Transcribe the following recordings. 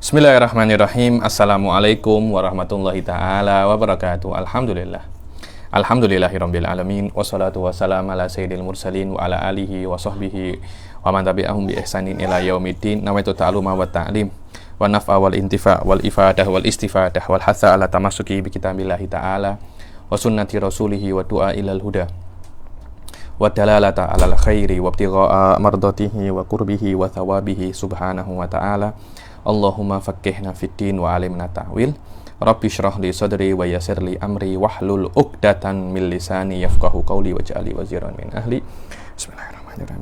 Bismillahirrahmanirrahim. Assalamualaikum warahmatullahi ta'ala wabarakatuh. Alhamdulillah. Alhamdulillahirabbil alamin wassalatu wassalamu ala sayyidil mursalin wa ala alihi wa sahbihi wa man tabi'ahum bi ihsanin ila yaumiddin. Nawaitu ta'aluma wa ta'lim wa naf'a wal intifa' wal ifadah wal istifadah wal hatha ala tamassuki bi kitabillahi ta'ala wa sunnati rasulihi wa du'a ilal huda wa dalalata alal khairi wa ibtigha'a mardatihi wa qurbihi wa thawabihi subhanahu wa ta'ala. Allahumma faqqihna fiddin wa alimna ta'wil. Rabbi shrah li sadri wa yassir li amri wahlul 'uqdatan min lisani yafqahu qawli waj'alni waziran min ahli. Bismillahirrahmanirrahim.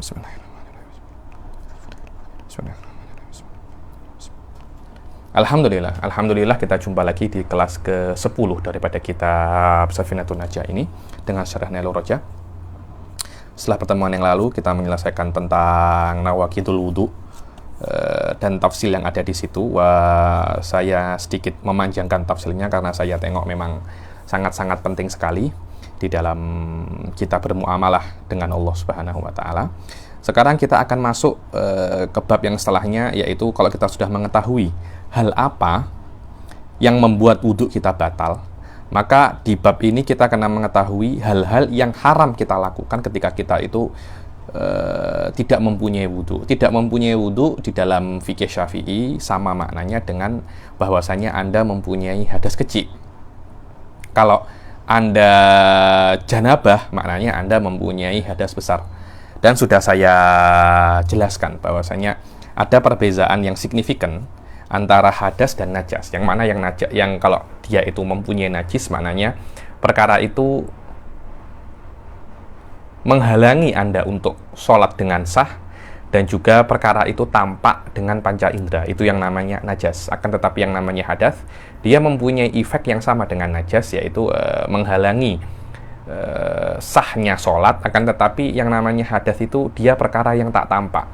Alhamdulillah kita jumpa lagi di kelas ke-10 daripada kitab Safinatun Najah ini dengan syarah Nailur Rajah. Setelah pertemuan yang lalu kita menyelesaikan tentang nawaqidul wudu dan tafsil yang ada di situ. Saya sedikit memanjangkan tafsilnya karena saya tengok memang sangat-sangat penting sekali di dalam kita bermuamalah dengan Allah Subhanahu wa taala. Sekarang kita akan masuk ke bab yang setelahnya, yaitu kalau kita sudah mengetahui hal apa yang membuat wudhu kita batal, maka di bab ini kita akan mengetahui hal-hal yang haram kita lakukan ketika kita itu tidak mempunyai wudhu. Tidak mempunyai wudhu di dalam fikih Syafi'i sama maknanya dengan bahwasanya Anda mempunyai hadas kecil. Kalau Anda janabah, maknanya Anda mempunyai hadas besar. Dan sudah saya jelaskan bahwasanya ada perbedaan yang signifikan antara hadas dan najas. Yang mana yang najas, yang kalau dia itu mempunyai najis, maknanya perkara itu menghalangi Anda untuk sholat dengan sah, dan juga perkara itu tampak dengan panca indera, itu yang namanya najas. Akan tetapi yang namanya hadas, dia mempunyai efek yang sama dengan najas, yaitu menghalangi sahnya sholat. Akan tetapi yang namanya hadas itu dia perkara yang tak tampak,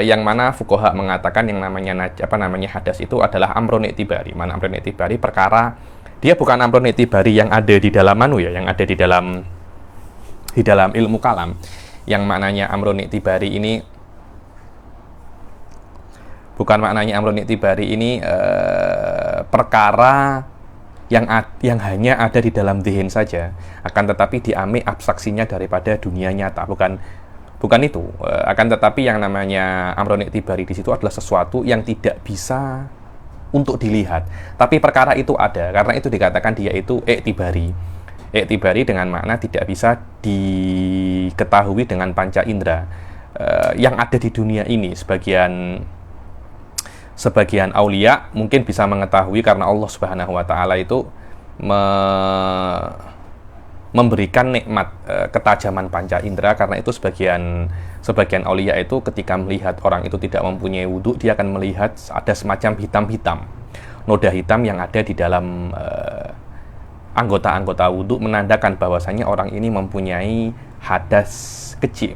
yang mana fuqaha mengatakan yang namanya hadas itu adalah amrun i'tibari. Mana amrun i'tibari, perkara dia bukan amrun i'tibari yang ada di dalam yang ada di dalam ilmu kalam. Yang maknanya amrun i'tibari ini bukan maknanya amrun i'tibari ini perkara yang hanya ada di dalam dhihin saja, akan tetapi diambil abstraksinya daripada dunia nyata. Bukan itu. Akan tetapi yang namanya amrun i'tibari di situ adalah sesuatu yang tidak bisa untuk dilihat, tapi perkara itu ada. Karena itu dikatakan dia itu i'tibari. I'tibari dengan makna tidak bisa diketahui dengan panca indera yang ada di dunia ini. Sebagian aulia mungkin bisa mengetahui karena Allah Subhanahu wa taala itu memberikan nikmat ketajaman panca indera. Karena itu sebagian aulia itu ketika melihat orang itu tidak mempunyai wudhu, dia akan melihat ada semacam hitam-hitam, noda hitam yang ada di dalam anggota-anggota wudhu, menandakan bahwasanya orang ini mempunyai hadas kecil.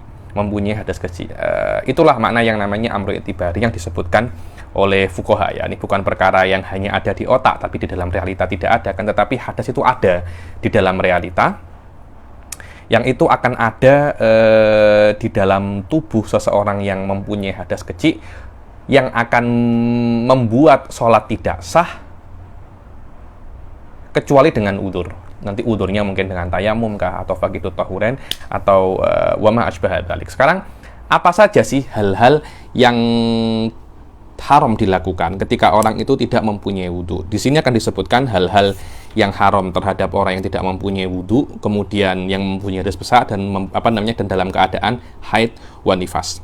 Itulah makna yang namanya amrun i'tibari yang disebutkan oleh fuqaha, ya. Ini bukan perkara yang hanya ada di otak tapi di dalam realita tidak ada, kan tetapi hadas itu ada di dalam realita, yang itu akan ada di dalam tubuh seseorang yang mempunyai hadas kecil, yang akan membuat sholat tidak sah kecuali dengan udzur. Nanti udzurnya mungkin dengan tayamum kah, atau faqidut tahuren, atau wama asbaha dzalik. Sekarang apa saja sih hal-hal yang haram dilakukan ketika orang itu tidak mempunyai wudhu? Di sini akan disebutkan hal-hal yang haram terhadap orang yang tidak mempunyai wudhu, kemudian yang mempunyai hadas besar dan dan dalam keadaan haid wa nifas.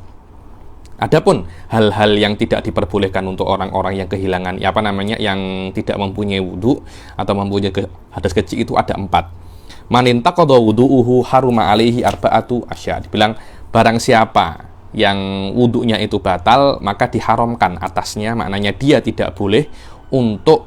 Adapun hal-hal yang tidak diperbolehkan untuk orang-orang yang kehilangan yang tidak mempunyai wudhu atau mempunyai hadas kecil, itu ada 4. Man intaqadha wudhu'uhu haruma alaihi arba'atu asya. Dibilang barang siapa yang wudhunya itu batal, maka diharamkan atasnya, maknanya dia tidak boleh untuk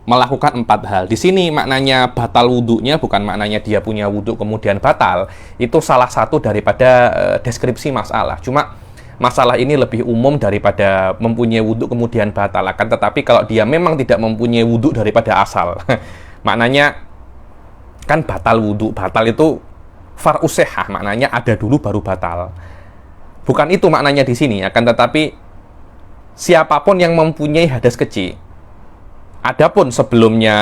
melakukan 4 hal. Di sini maknanya batal wudhunya bukan maknanya dia punya wudhu kemudian batal. Itu salah satu daripada deskripsi masalah. Cuma masalah ini lebih umum daripada mempunyai wudhu kemudian batal. Akan tetapi kalau dia memang tidak mempunyai wudhu daripada asal, maknanya kan batal wudhu. Batal itu far'us sihah, maknanya ada dulu baru batal. Bukan itu maknanya di sini. Akan tetapi siapapun yang mempunyai hadas kecil, adapun sebelumnya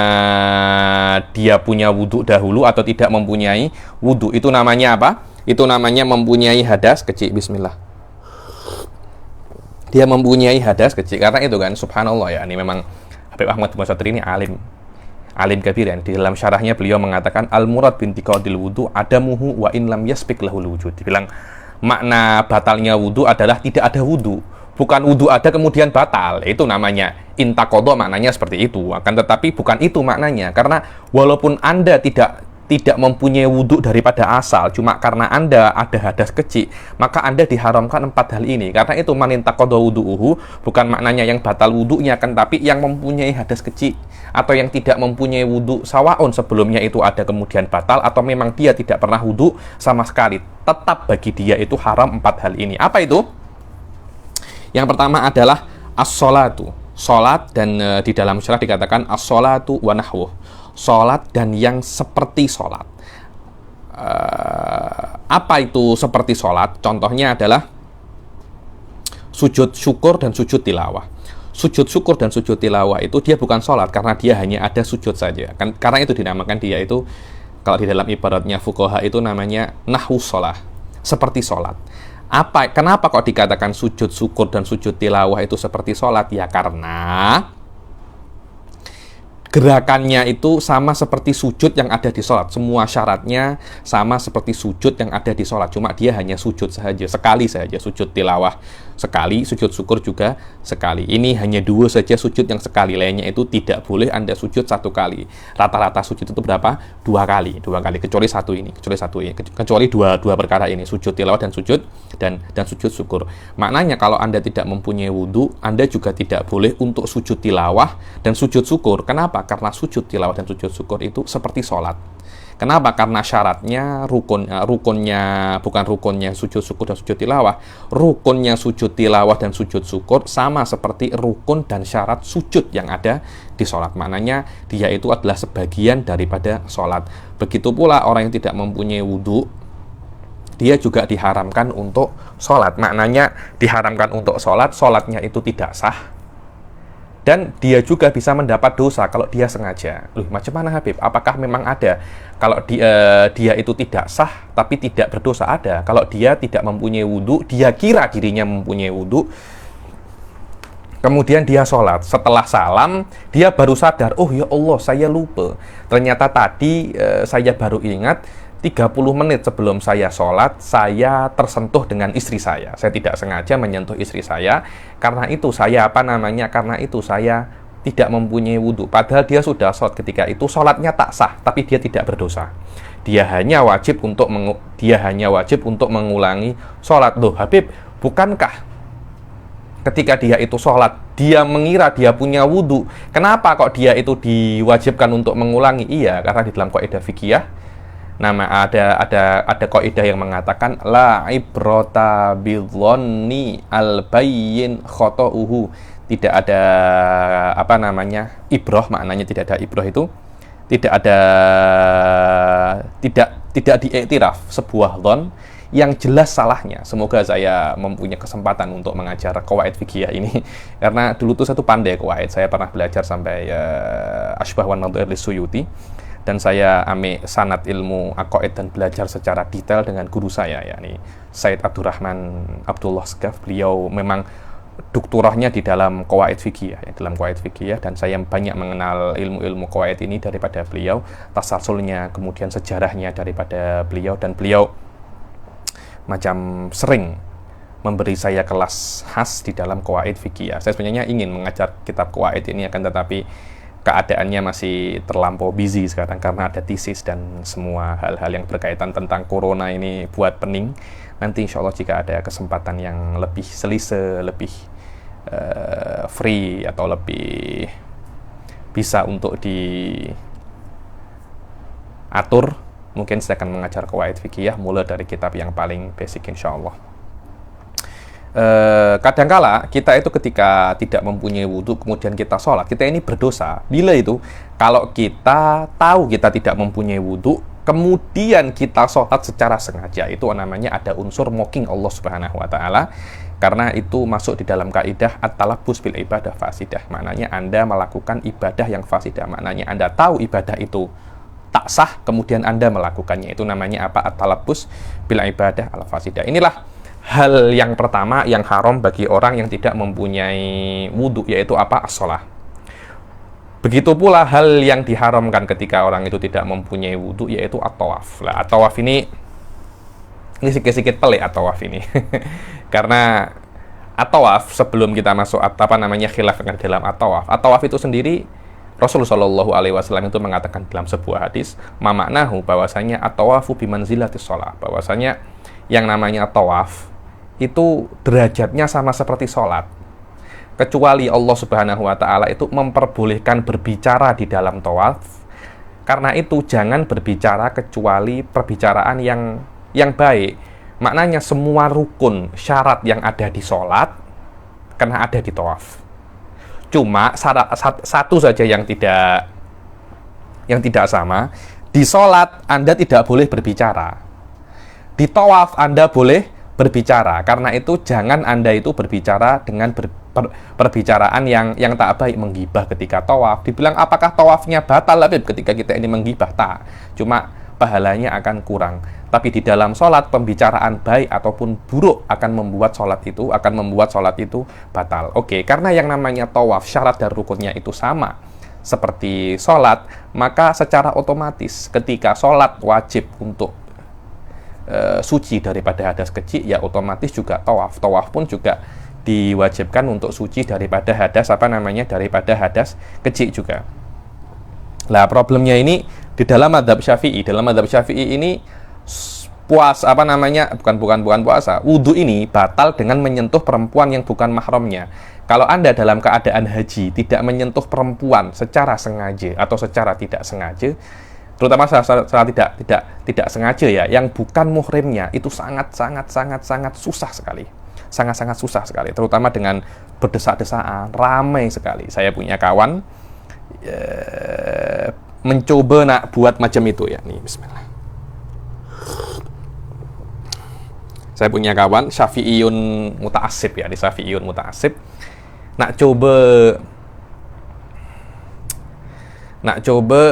dia punya wudhu dahulu atau tidak mempunyai wudhu, itu namanya apa? Itu namanya mempunyai hadas kecil. Bismillah. Dia mempunyai hadas kecil. Karena itu kan, subhanallah ya, ini memang Habib Ahmad Musattiri ini alim kabir ya. Di dalam syarahnya beliau mengatakan al-murad binti qadil wudhu adamuhu wa in lam yasbik lahul wujud. Dibilang makna batalnya wudhu adalah tidak ada wudhu. Bukan wudhu ada kemudian batal, itu namanya intaqadha, maknanya seperti itu. Akan tetapi bukan itu maknanya, karena walaupun Anda tidak mempunyai wudhu daripada asal, cuma karena Anda ada hadas kecil, maka Anda diharamkan 4 hal ini. Karena itu man intaqadha wudhu'uhu, bukan maknanya yang batal wudhunya, kan, tapi yang mempunyai hadas kecil atau yang tidak mempunyai wudhu sawaun, sebelumnya itu ada kemudian batal, atau memang dia tidak pernah wudhu sama sekali, tetap bagi dia itu haram 4 hal ini. Apa itu? Yang pertama adalah as-sholatu, sholat, dan di dalam syarah dikatakan as-sholatu wa nahwuh, sholat dan yang seperti sholat. Apa itu seperti sholat? Contohnya adalah sujud syukur dan sujud tilawah. Sujud syukur dan sujud tilawah itu dia bukan sholat, karena dia hanya ada sujud saja. Karena itu dinamakan dia itu, kalau di dalam ibaratnya fuqaha itu namanya nahwu sholah, seperti sholat. Kenapa kok dikatakan sujud syukur dan sujud tilawah itu seperti sholat? Ya karena gerakannya itu sama seperti sujud yang ada di sholat. Semua syaratnya sama seperti sujud yang ada di sholat. Cuma dia hanya sujud saja, sekali saja. Sujud tilawah sekali, sujud syukur juga sekali. Ini hanya 2 saja sujud yang sekali. Lainnya itu tidak boleh Anda sujud 1 kali. Rata-rata sujud itu berapa? 2 kali. 2 kali. Kecuali satu ini. Kecuali dua perkara ini. Sujud tilawah dan sujud dan sujud syukur. Maknanya kalau Anda tidak mempunyai wudhu, Anda juga tidak boleh untuk sujud tilawah dan sujud syukur. Kenapa? Karena sujud tilawah dan sujud syukur itu seperti sholat. Kenapa? Karena syaratnya, rukunnya, bukan rukunnya sujud syukur dan sujud tilawah. Rukunnya sujud tilawah dan sujud syukur sama seperti rukun dan syarat sujud yang ada di sholat. Maknanya dia itu adalah sebagian daripada sholat. Begitu pula orang yang tidak mempunyai wudhu, dia juga diharamkan untuk sholat. Maknanya diharamkan untuk sholat, sholatnya itu tidak sah. Dan dia juga bisa mendapat dosa kalau dia sengaja. Loh, macam mana Habib? Apakah memang ada kalau dia itu tidak sah tapi tidak berdosa? Ada. Kalau dia tidak mempunyai wudhu, dia kira dirinya mempunyai wudhu, kemudian dia sholat. Setelah salam, dia baru sadar, oh ya Allah, saya lupa. Ternyata tadi saya baru ingat, 30 menit sebelum saya sholat, saya tersentuh dengan istri saya. Saya tidak sengaja menyentuh istri saya. Karena itu saya tidak mempunyai wudhu. Padahal dia sudah sholat ketika itu, sholatnya tak sah, tapi dia tidak berdosa. Dia hanya wajib untuk mengulangi sholat. Loh Habib, bukankah ketika dia itu sholat, dia mengira dia punya wudhu? Kenapa kok dia itu diwajibkan untuk mengulangi? Iya, karena di dalam kaidah fikih ada kaidah yang mengatakan la ibrata bidzanni al-bayyin khata'uhu. Tidak ada ibrah, maknanya tidak ada ibrah itu tidak diiktiraf sebuah dhon yang jelas salahnya. Semoga saya mempunyai kesempatan untuk mengajar qawaid fikih ini, karena dulu tuh saya tuh pandai qawaid. Saya pernah belajar sampai Ashbah wan Nadhair Suyuti, dan saya ambil sanad ilmu aqaid dan belajar secara detail dengan guru saya, yakni Said Abdurrahman Abdullah Segaf. Beliau memang doktorahnya di dalam qawaid fikih, dan saya banyak mengenal ilmu-ilmu qawaid ini daripada beliau, tasalsulnya, kemudian sejarahnya daripada beliau, dan beliau macam sering memberi saya kelas khas di dalam qawaid fikih. Saya sebenarnya ingin mengajar kitab qawaid ini, akan tetapi keadaannya masih terlampau busy sekarang karena ada tesis dan semua hal-hal yang berkaitan tentang corona ini buat pening. Nanti insya Allah jika ada kesempatan yang lebih selise, lebih free, atau lebih bisa untuk diatur, mungkin saya akan mengajar qawaid fikih mulai dari kitab yang paling basic insya Allah. Kadangkala kita itu ketika tidak mempunyai wudhu kemudian kita sholat, kita ini berdosa. Bila itu, kalau kita tahu kita tidak mempunyai wudhu kemudian kita sholat secara sengaja, itu namanya ada unsur mocking Allah Subhanahu wa Ta'ala. Karena itu masuk di dalam kaidah at-talabbus bil ibadah fasidah. Maknanya Anda melakukan ibadah yang fasidah. Maknanya Anda tahu ibadah itu tak sah, kemudian Anda melakukannya. Itu namanya apa? At-talabbus bil ibadah al fasidah. Inilah hal yang pertama yang haram bagi orang yang tidak mempunyai wudu, yaitu apa? As-shalah. Begitu pula hal yang diharamkan ketika orang itu tidak mempunyai wudu, yaitu at-tawaf. Lah, at-tawaf ini sedikit pelik at-tawaf ini. Karena at-tawaf, sebelum kita masuk apa namanya khilaf dalam at-tawaf. At-tawaf itu sendiri Rasulullah Shallallahu alaihi wasallam itu mengatakan dalam sebuah hadis, mamaknahu, bahwasanya at-tawafu bimanzilatis shalah, bahwasanya yang namanya tawaf itu derajatnya sama seperti sholat. Kecuali Allah Subhanahu wa taala itu memperbolehkan berbicara di dalam tawaf. Karena itu jangan berbicara kecuali perbicaraan yang baik. Maknanya semua rukun syarat yang ada di sholat kena ada di tawaf. Cuma satu saja yang tidak sama. Di sholat Anda tidak boleh berbicara. Di tawaf Anda boleh berbicara. Karena itu jangan Anda itu berbicara dengan perbicaraan yang tak baik, menggibah ketika tawaf. Dibilang apakah tawafnya batal? Tapi ketika kita ini menggibah, tak. Cuma pahalanya akan kurang. Tapi di dalam sholat, pembicaraan baik ataupun buruk akan membuat sholat itu batal. Oke, karena yang namanya tawaf, syarat dan rukunnya itu sama seperti sholat, maka secara otomatis ketika sholat wajib untuk suci daripada hadas kecil, ya otomatis juga tawaf. Tawaf pun juga diwajibkan untuk suci daripada hadas daripada hadas kecil juga. Lah, problemnya ini di dalam mazhab Syafi'i. Dalam mazhab Syafi'i ini bukan puasa. Wudu ini batal dengan menyentuh perempuan yang bukan mahramnya. Kalau Anda dalam keadaan haji tidak menyentuh perempuan secara sengaja atau secara tidak sengaja, terutama secara tidak sengaja ya, yang bukan muhrimnya, itu sangat susah sekali. Sangat susah sekali, terutama dengan berdesak-desaan, ramai sekali. Saya punya kawan mencoba buat macam itu ya. Nih, bismillah. Saya punya kawan Syafi'iyun muta'assib ya, di Syafi'iyun muta'assib. Nak coba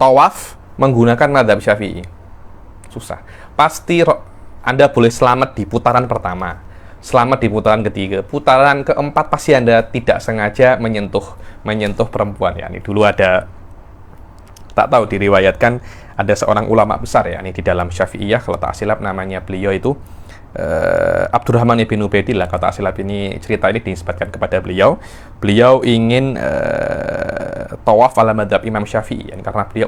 tawaf menggunakan mazhab Syafi'i. Susah. Pasti Anda boleh selamat di putaran pertama, selamat di putaran ketiga, putaran keempat pasti Anda tidak sengaja menyentuh perempuan ya. Ini dulu ada, tak tahu, diriwayatkan ada seorang ulama besar ya, ini di dalam Syafi'iyah, kalau tak silap namanya beliau itu Abdurrahman ibn Ubaidillah. Kalau tak silap ini cerita ini dinisbatkan kepada beliau. Beliau ingin tawaf ala madhab Imam Syafi'i ya, karena beliau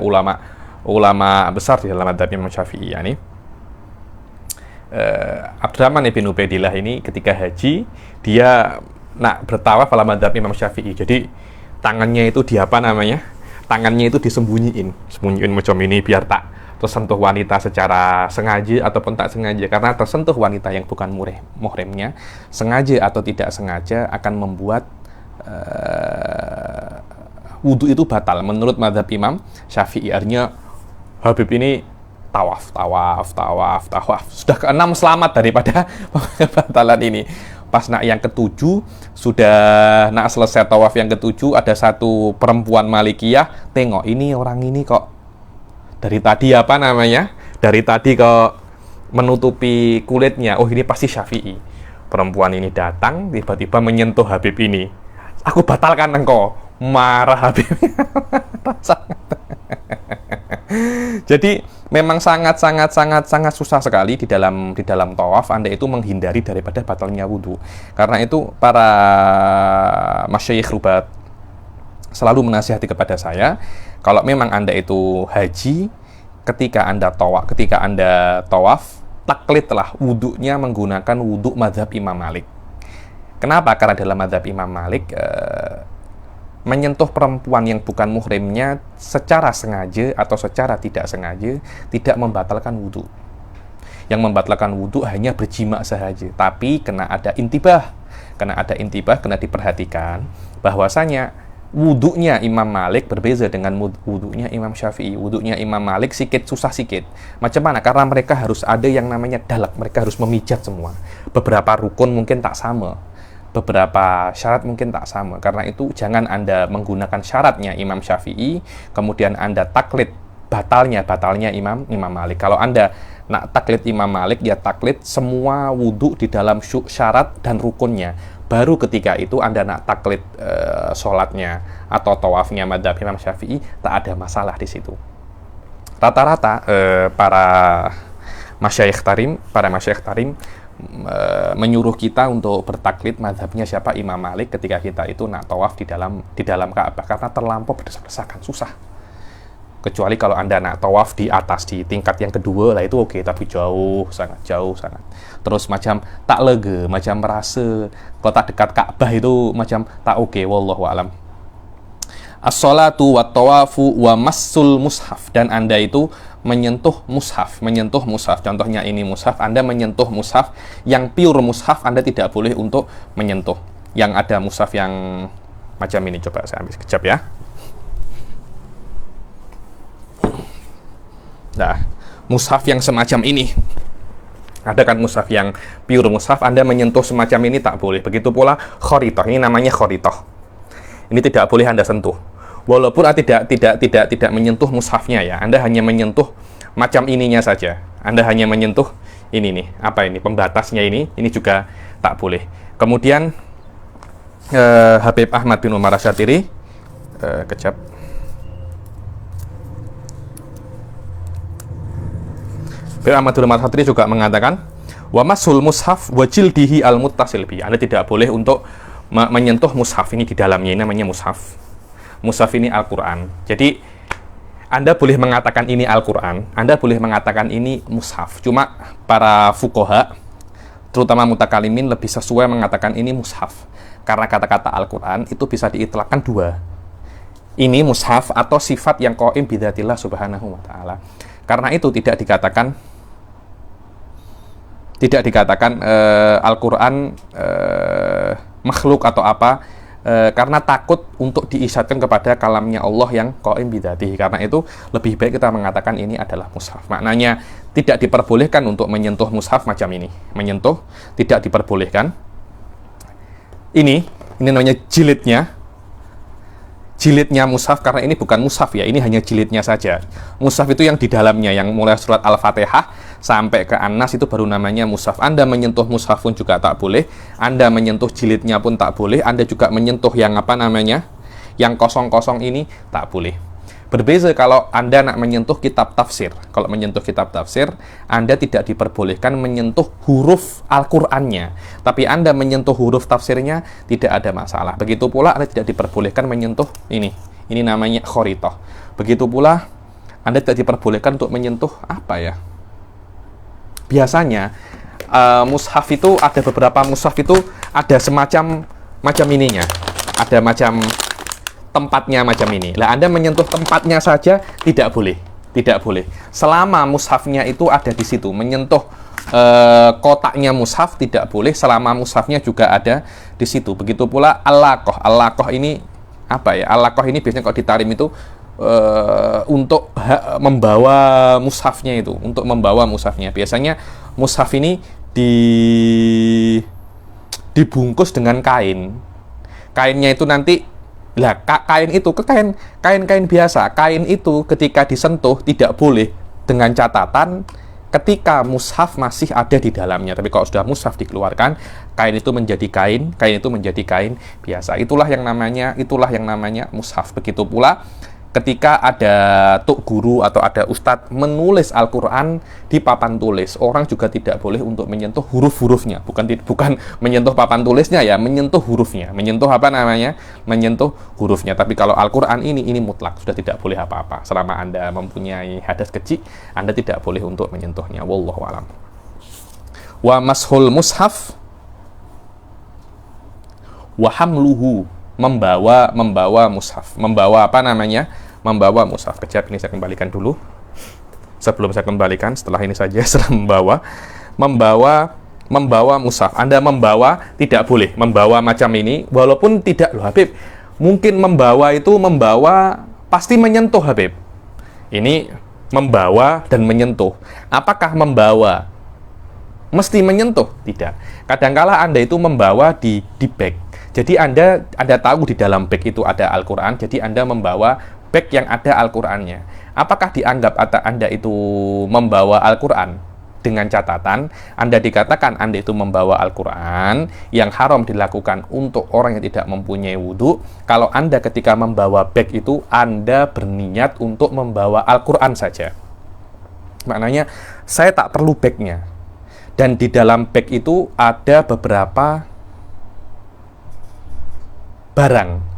ulama besar di dalam madhab Imam Syafi'i ya. Ini Abdurrahman ibn Ubaidillah ini ketika haji dia nak bertawaf ala madhab Imam Syafi'i. Jadi tangannya itu tangannya itu disembunyiin macam ini biar tak tersentuh wanita secara sengaja ataupun tak sengaja. Karena tersentuh wanita yang bukan muhrimnya, sengaja atau tidak sengaja akan membuat wudu itu batal menurut mazhab Imam Syafi'i. Artinya Habib ini tawaf. Sudah ke-6 selamat daripada batalan ini. Pas yang ke-7 sudah selesai tawaf yang ke-7, ada satu perempuan Malikiyah, tengok ini orang ini kok dari tadi kok menutupi kulitnya. Oh, ini pasti Syafi'i. Perempuan ini datang tiba-tiba menyentuh Habib ini. Aku batalkan engkau. Marah Habib. Jadi memang sangat susah sekali di dalam tawaf Anda itu menghindari daripada batalnya wudu. Karena itu para masyayikh rubat selalu menasihati kepada saya, kalau memang Anda itu haji, ketika Anda tawaf, taklidlah wudunya menggunakan wudu mazhab Imam Malik. Kenapa? Karena dalam mazhab Imam Malik menyentuh perempuan yang bukan muhrimnya secara sengaja atau secara tidak sengaja tidak membatalkan wudu. Yang membatalkan wudu hanya berjima sahaja, tapi kena ada intibah, kena diperhatikan bahwasanya wudunya Imam Malik berbeza dengan wudunya Imam Syafi'i. Wudunya Imam Malik sikit susah sikit. Macam mana? Karena mereka harus ada yang namanya dalak, mereka harus memijat semua. Beberapa rukun mungkin tak sama, beberapa syarat mungkin tak sama. Karena itu jangan Anda menggunakan syaratnya Imam Syafi'i, kemudian Anda taklid batalnya Imam Malik. Kalau Anda nak taklid Imam Malik, ya taklid semua wudu di dalam syarat dan rukunnya. Baru ketika itu Anda nak taklid sholatnya atau tawafnya madzhab Imam Syafi'i, tak ada masalah di situ. Rata-rata para masyayikh tarim menyuruh kita untuk bertaklid madzhabnya siapa, Imam Malik, ketika kita itu nak tawaf di dalam Ka'bah, karena terlampau berdesak-desakan, susah. Kecuali kalau Anda nak tawaf di atas, di tingkat yang kedua, lah itu oke, tapi sangat jauh. Terus macam tak lega, macam merasa kalau tak dekat Ka'bah itu macam tak oke, wallahu alam. As-salatu wa tawafu wa massul mushaf, dan Anda itu menyentuh mushaf. Contohnya ini mushaf, Anda menyentuh mushaf yang pure mushaf, Anda tidak boleh untuk menyentuh. Yang ada mushaf yang macam ini, coba saya ambil sekejap ya. Nah, mushaf yang semacam ini, ada kan mushaf yang pure mushaf, Anda menyentuh semacam ini tak boleh. Begitu pula khoritoh, ini namanya khoritoh. Ini tidak boleh Anda sentuh. Walaupun tidak menyentuh mushafnya ya, Anda hanya menyentuh macam ininya saja. Anda hanya menyentuh ini nih, apa ini pembatasnya ini juga tak boleh. Kemudian Habib Ahmad bin Umar Asyatiri, kejap. Habib Ahmad bin Umar Asyatiri juga mengatakan, wa masul mushaf wa jildihi al-muttasil bi. Anda tidak boleh untuk menyentuh mushaf, ini di dalamnya, ini namanya mushaf. Mushaf ini Al-Quran. Jadi Anda boleh mengatakan ini Al-Quran, Anda boleh mengatakan ini mushaf. Cuma para fuqaha, terutama mutakalimin, lebih sesuai mengatakan ini mushaf. Karena kata-kata Al-Quran itu bisa diitlaqkan dua. Ini mushaf atau sifat yang qaim bidzatillah subhanahu wa ta'ala. Karena itu tidak dikatakan Al-Quran makhluk atau apa, karena takut untuk diisyatkan kepada kalamnya Allah yang qaim bidzatihi. Karena itu lebih baik kita mengatakan ini adalah mushaf. Maknanya tidak diperbolehkan untuk menyentuh mushaf macam ini. Menyentuh tidak diperbolehkan. Ini namanya jilidnya mushaf, karena ini bukan mushaf ya, ini hanya jilidnya saja. Mushaf itu yang di dalamnya, yang mulai surat Al-Fatihah sampai ke An-Nas itu baru namanya mushaf. Anda menyentuh mushaf pun juga tak boleh, Anda menyentuh jilidnya pun tak boleh, Anda juga menyentuh yang yang kosong-kosong ini tak boleh. Berbeza kalau Anda nak menyentuh kitab tafsir. Kalau menyentuh kitab tafsir, Anda tidak diperbolehkan menyentuh huruf Al-Qur'annya. Tapi Anda menyentuh huruf tafsirnya tidak ada masalah. Begitu pula Anda tidak diperbolehkan menyentuh ini. Ini namanya khoritoh. Begitu pula Anda tidak diperbolehkan untuk menyentuh apa ya? Biasanya mushaf itu ada beberapa mushaf itu ada semacam ininya. Ada macam tempatnya macam ini. Lah Anda menyentuh tempatnya saja tidak boleh. Selama mushafnya itu ada di situ. Menyentuh kotaknya mushaf tidak boleh selama mushafnya juga ada di situ. Begitu pula al-laqah. Al-laqah ini apa ya? Al-laqah ini biasanya kalau ditarim itu untuk membawa mushafnya itu, untuk membawa mushafnya. Biasanya mushaf ini dibungkus dengan kain. Kainnya itu nanti kain itu kain biasa. Kain itu ketika disentuh tidak boleh, dengan catatan ketika mushaf masih ada di dalamnya. Tapi kalau sudah mushaf dikeluarkan, kain itu menjadi kain biasa. Itulah yang namanya mushaf. Begitu pula ketika ada tuk guru atau ada ustadz menulis Al-Quran di papan tulis, orang juga tidak boleh untuk menyentuh huruf-hurufnya. Bukan menyentuh papan tulisnya ya, menyentuh hurufnya. Menyentuh hurufnya. Tapi kalau Al-Quran ini mutlak, sudah tidak boleh apa-apa. Selama Anda mempunyai hadas kecil, Anda tidak boleh untuk menyentuhnya. Wallahu a'lam. Wa mashul mushaf wa hamluhu, membawa mushaf. Membawa mushaf. Kejap, ini saya kembalikan dulu. Setelah ini saja, setelah membawa mushaf. Anda membawa tidak boleh membawa macam ini, walaupun tidak loh Habib. Mungkin membawa pasti menyentuh, Habib. Ini membawa dan menyentuh. Apakah membawa mesti menyentuh? Tidak. Kadangkala Anda itu membawa di bag. Jadi Anda tahu di dalam bag itu ada Al-Quran, jadi Anda membawa bag yang ada Al-Qurannya. Apakah dianggap Anda itu membawa Al-Quran? Dengan catatan, Anda dikatakan Anda itu membawa Al-Quran yang haram dilakukan untuk orang yang tidak mempunyai wudhu. Kalau Anda ketika membawa bag itu, Anda berniat untuk membawa Al-Quran saja. Maknanya, saya tak perlu bagnya. Dan di dalam bag itu ada beberapa barang.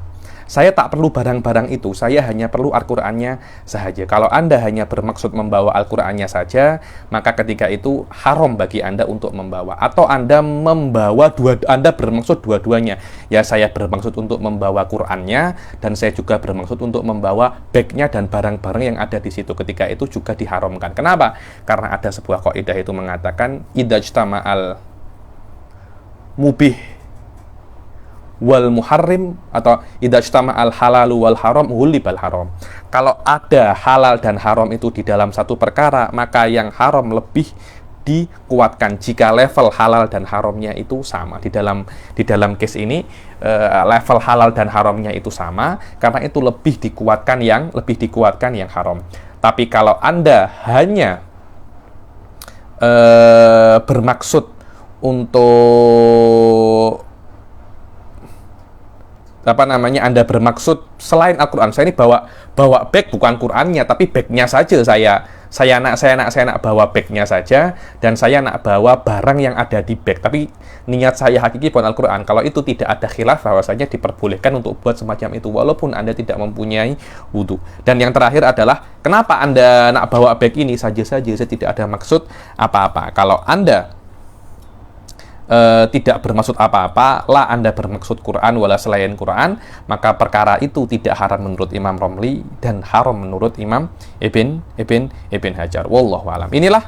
Saya tak perlu barang-barang itu, saya hanya perlu Al-Qur'annya saja. Kalau Anda hanya bermaksud membawa Al-Qur'annya saja, maka ketika itu haram bagi Anda untuk membawa. Atau Anda Anda bermaksud dua-duanya. Ya, saya bermaksud untuk membawa Qur'annya, dan saya juga bermaksud untuk membawa bagnya dan barang-barang yang ada di situ. Ketika itu juga diharamkan. Kenapa? Karena ada sebuah kaidah itu mengatakan, idza ijtama'al mubih wal muharrim, atau idza ijtama'al halalu wal haram ghulibal haram. Kalau ada halal dan haram itu di dalam satu perkara, maka yang haram lebih dikuatkan jika level halal dan haramnya itu sama. Di dalam case ini level halal dan haramnya itu sama, karena itu lebih dikuatkan yang haram. Tapi kalau Anda hanya bermaksud untuk Anda bermaksud selain Al-Quran, saya ini bawa bag bukan Qurannya, tapi bagnya saja saya nak bawa bagnya saja, dan saya nak bawa barang yang ada di bag, tapi niat saya hakiki bukan Al-Quran. Kalau itu tidak ada khilaf bahwasanya diperbolehkan untuk buat semacam itu, walaupun Anda tidak mempunyai wudhu. Dan yang terakhir adalah, kenapa Anda nak bawa bag ini saja, saya tidak ada maksud apa-apa. Kalau Anda tidak bermaksud apa-apa, lah Anda bermaksud Quran wala selain Quran, maka perkara itu tidak haram menurut Imam Romli dan haram menurut Imam Ibn Hajar. Wallahu alam. Inilah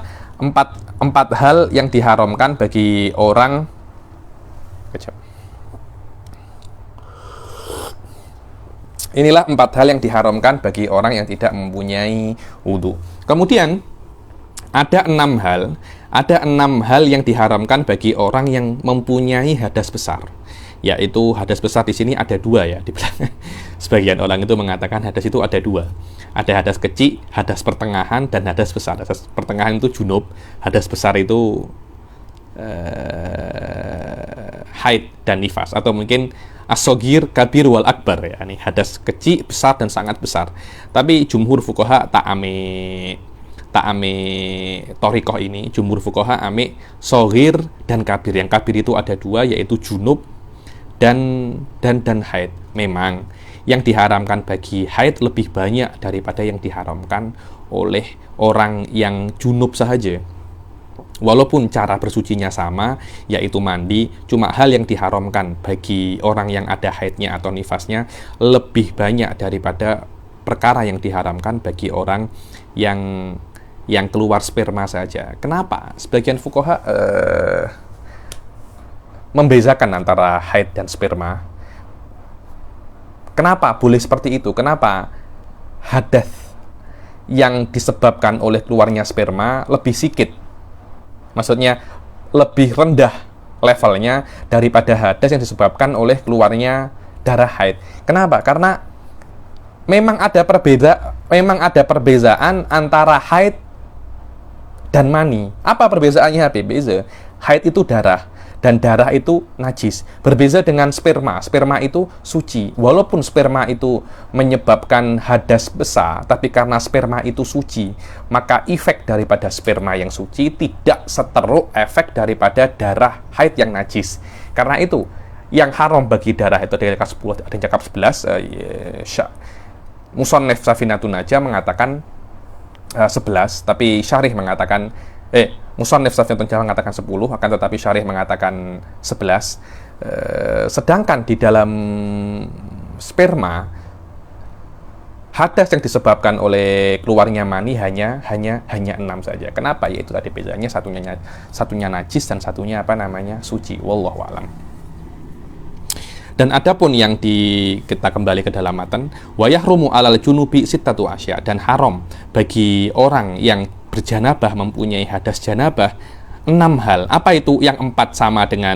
empat hal yang diharamkan bagi orang. Inilah 4 hal yang diharamkan bagi orang yang tidak mempunyai wudhu. Kemudian ada 6 hal yang diharamkan bagi orang yang mempunyai hadas besar. Yaitu hadas besar di sini ada 2 ya. Sebagian orang itu mengatakan hadas itu ada 2. Ada hadas kecil, hadas pertengahan, dan hadas besar. Hadas pertengahan itu junub, hadas besar itu haid dan nifas, atau mungkin as-sogir, kabir, wal akbar ya. Ini hadas kecil, besar, dan sangat besar. Tapi jumhur fuqaha tak ame torikoh ini, jumhur fuqaha ame sogir dan kabir. Yang kabir itu ada 2, yaitu junub dan haid. Memang yang diharamkan bagi haid lebih banyak daripada yang diharamkan oleh orang yang junub saja. Walaupun cara bersucinya sama, yaitu mandi, cuma hal yang diharamkan bagi orang yang ada haidnya atau nifasnya lebih banyak daripada perkara yang diharamkan bagi orang yang keluar sperma saja. Kenapa? Sebagian fuqaha membezakan antara haid dan sperma. Kenapa boleh seperti itu? Kenapa hadas yang disebabkan oleh keluarnya sperma lebih sedikit? Maksudnya lebih rendah levelnya daripada hadas yang disebabkan oleh keluarnya darah haid. Kenapa? Karena memang ada perbedaan antara haid dan mani. Apa perbezaannya, Habib? Haid itu darah, dan darah itu najis. Berbeza dengan sperma. Sperma itu suci. Walaupun sperma itu menyebabkan hadas besar, tapi karena sperma itu suci, maka efek daripada sperma yang suci tidak seteruk efek daripada darah haid yang najis. Karena itu, yang haram bagi darah itu ada yang cakap 10, ada yang cakap 11. Musannif Safinatun Najah mengatakan 11, tapi Syarih mengatakan Musannif Safinatun Najah mengatakan 10, akan tetapi Syarih mengatakan 11. Sedangkan di dalam sperma, hadas yang disebabkan oleh keluarnya mani hanya 6 saja. Kenapa? Yaitu tadi bedanya, satunya najis dan satunya suci. Wallahu a'lam. Dan adapun yang kita kembali ke dalam matan, wa yahrumu 'alal junubi sittatu asya, dan haram bagi orang yang berjanabah mempunyai hadas janabah 6 hal. Apa itu? Yang 4 sama dengan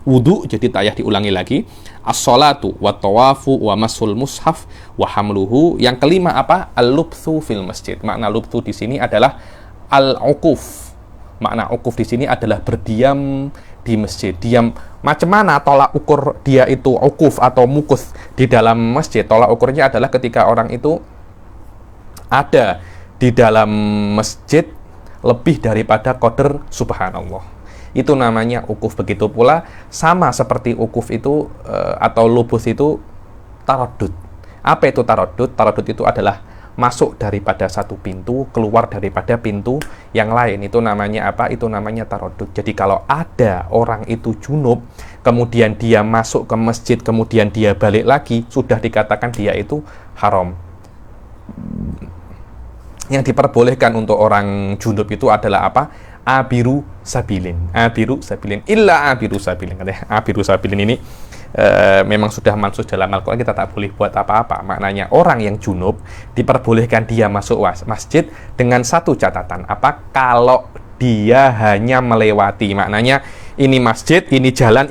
wudu, jadi tak payah diulangi lagi. As-sholatu wa tawafu wa masul mushaf wa hamluhu. Yang kelima apa? Al-lubthu fil masjid. Makna lubthu di sini adalah al-uquf. Makna uquf di sini adalah berdiam di masjid. Diam macam mana tolak ukur dia itu uquf atau mukus di dalam masjid? Tolak ukurnya adalah ketika orang itu ada di dalam masjid lebih daripada qadar subhanallah. Itu namanya uquf. Begitu pula sama seperti uquf itu atau lubus itu taraddud. Apa itu taraddud? Taraddud itu adalah masuk daripada satu pintu, keluar daripada pintu yang lain. Itu namanya apa? Itu namanya taraddud. Jadi kalau ada orang itu junub, kemudian dia masuk ke masjid, kemudian dia balik lagi, sudah dikatakan dia itu haram. Yang diperbolehkan untuk orang junub itu adalah apa? Abiru sabilin. Abiru sabilin. Illa abiru sabilin. Abiru sabilin ini memang sudah mansus dalam Al-Quran, kita tak boleh buat apa-apa. Maknanya orang yang junub diperbolehkan dia masuk masjid dengan satu catatan. Apa? Kalau dia hanya melewati. Maknanya ini masjid, ini jalan,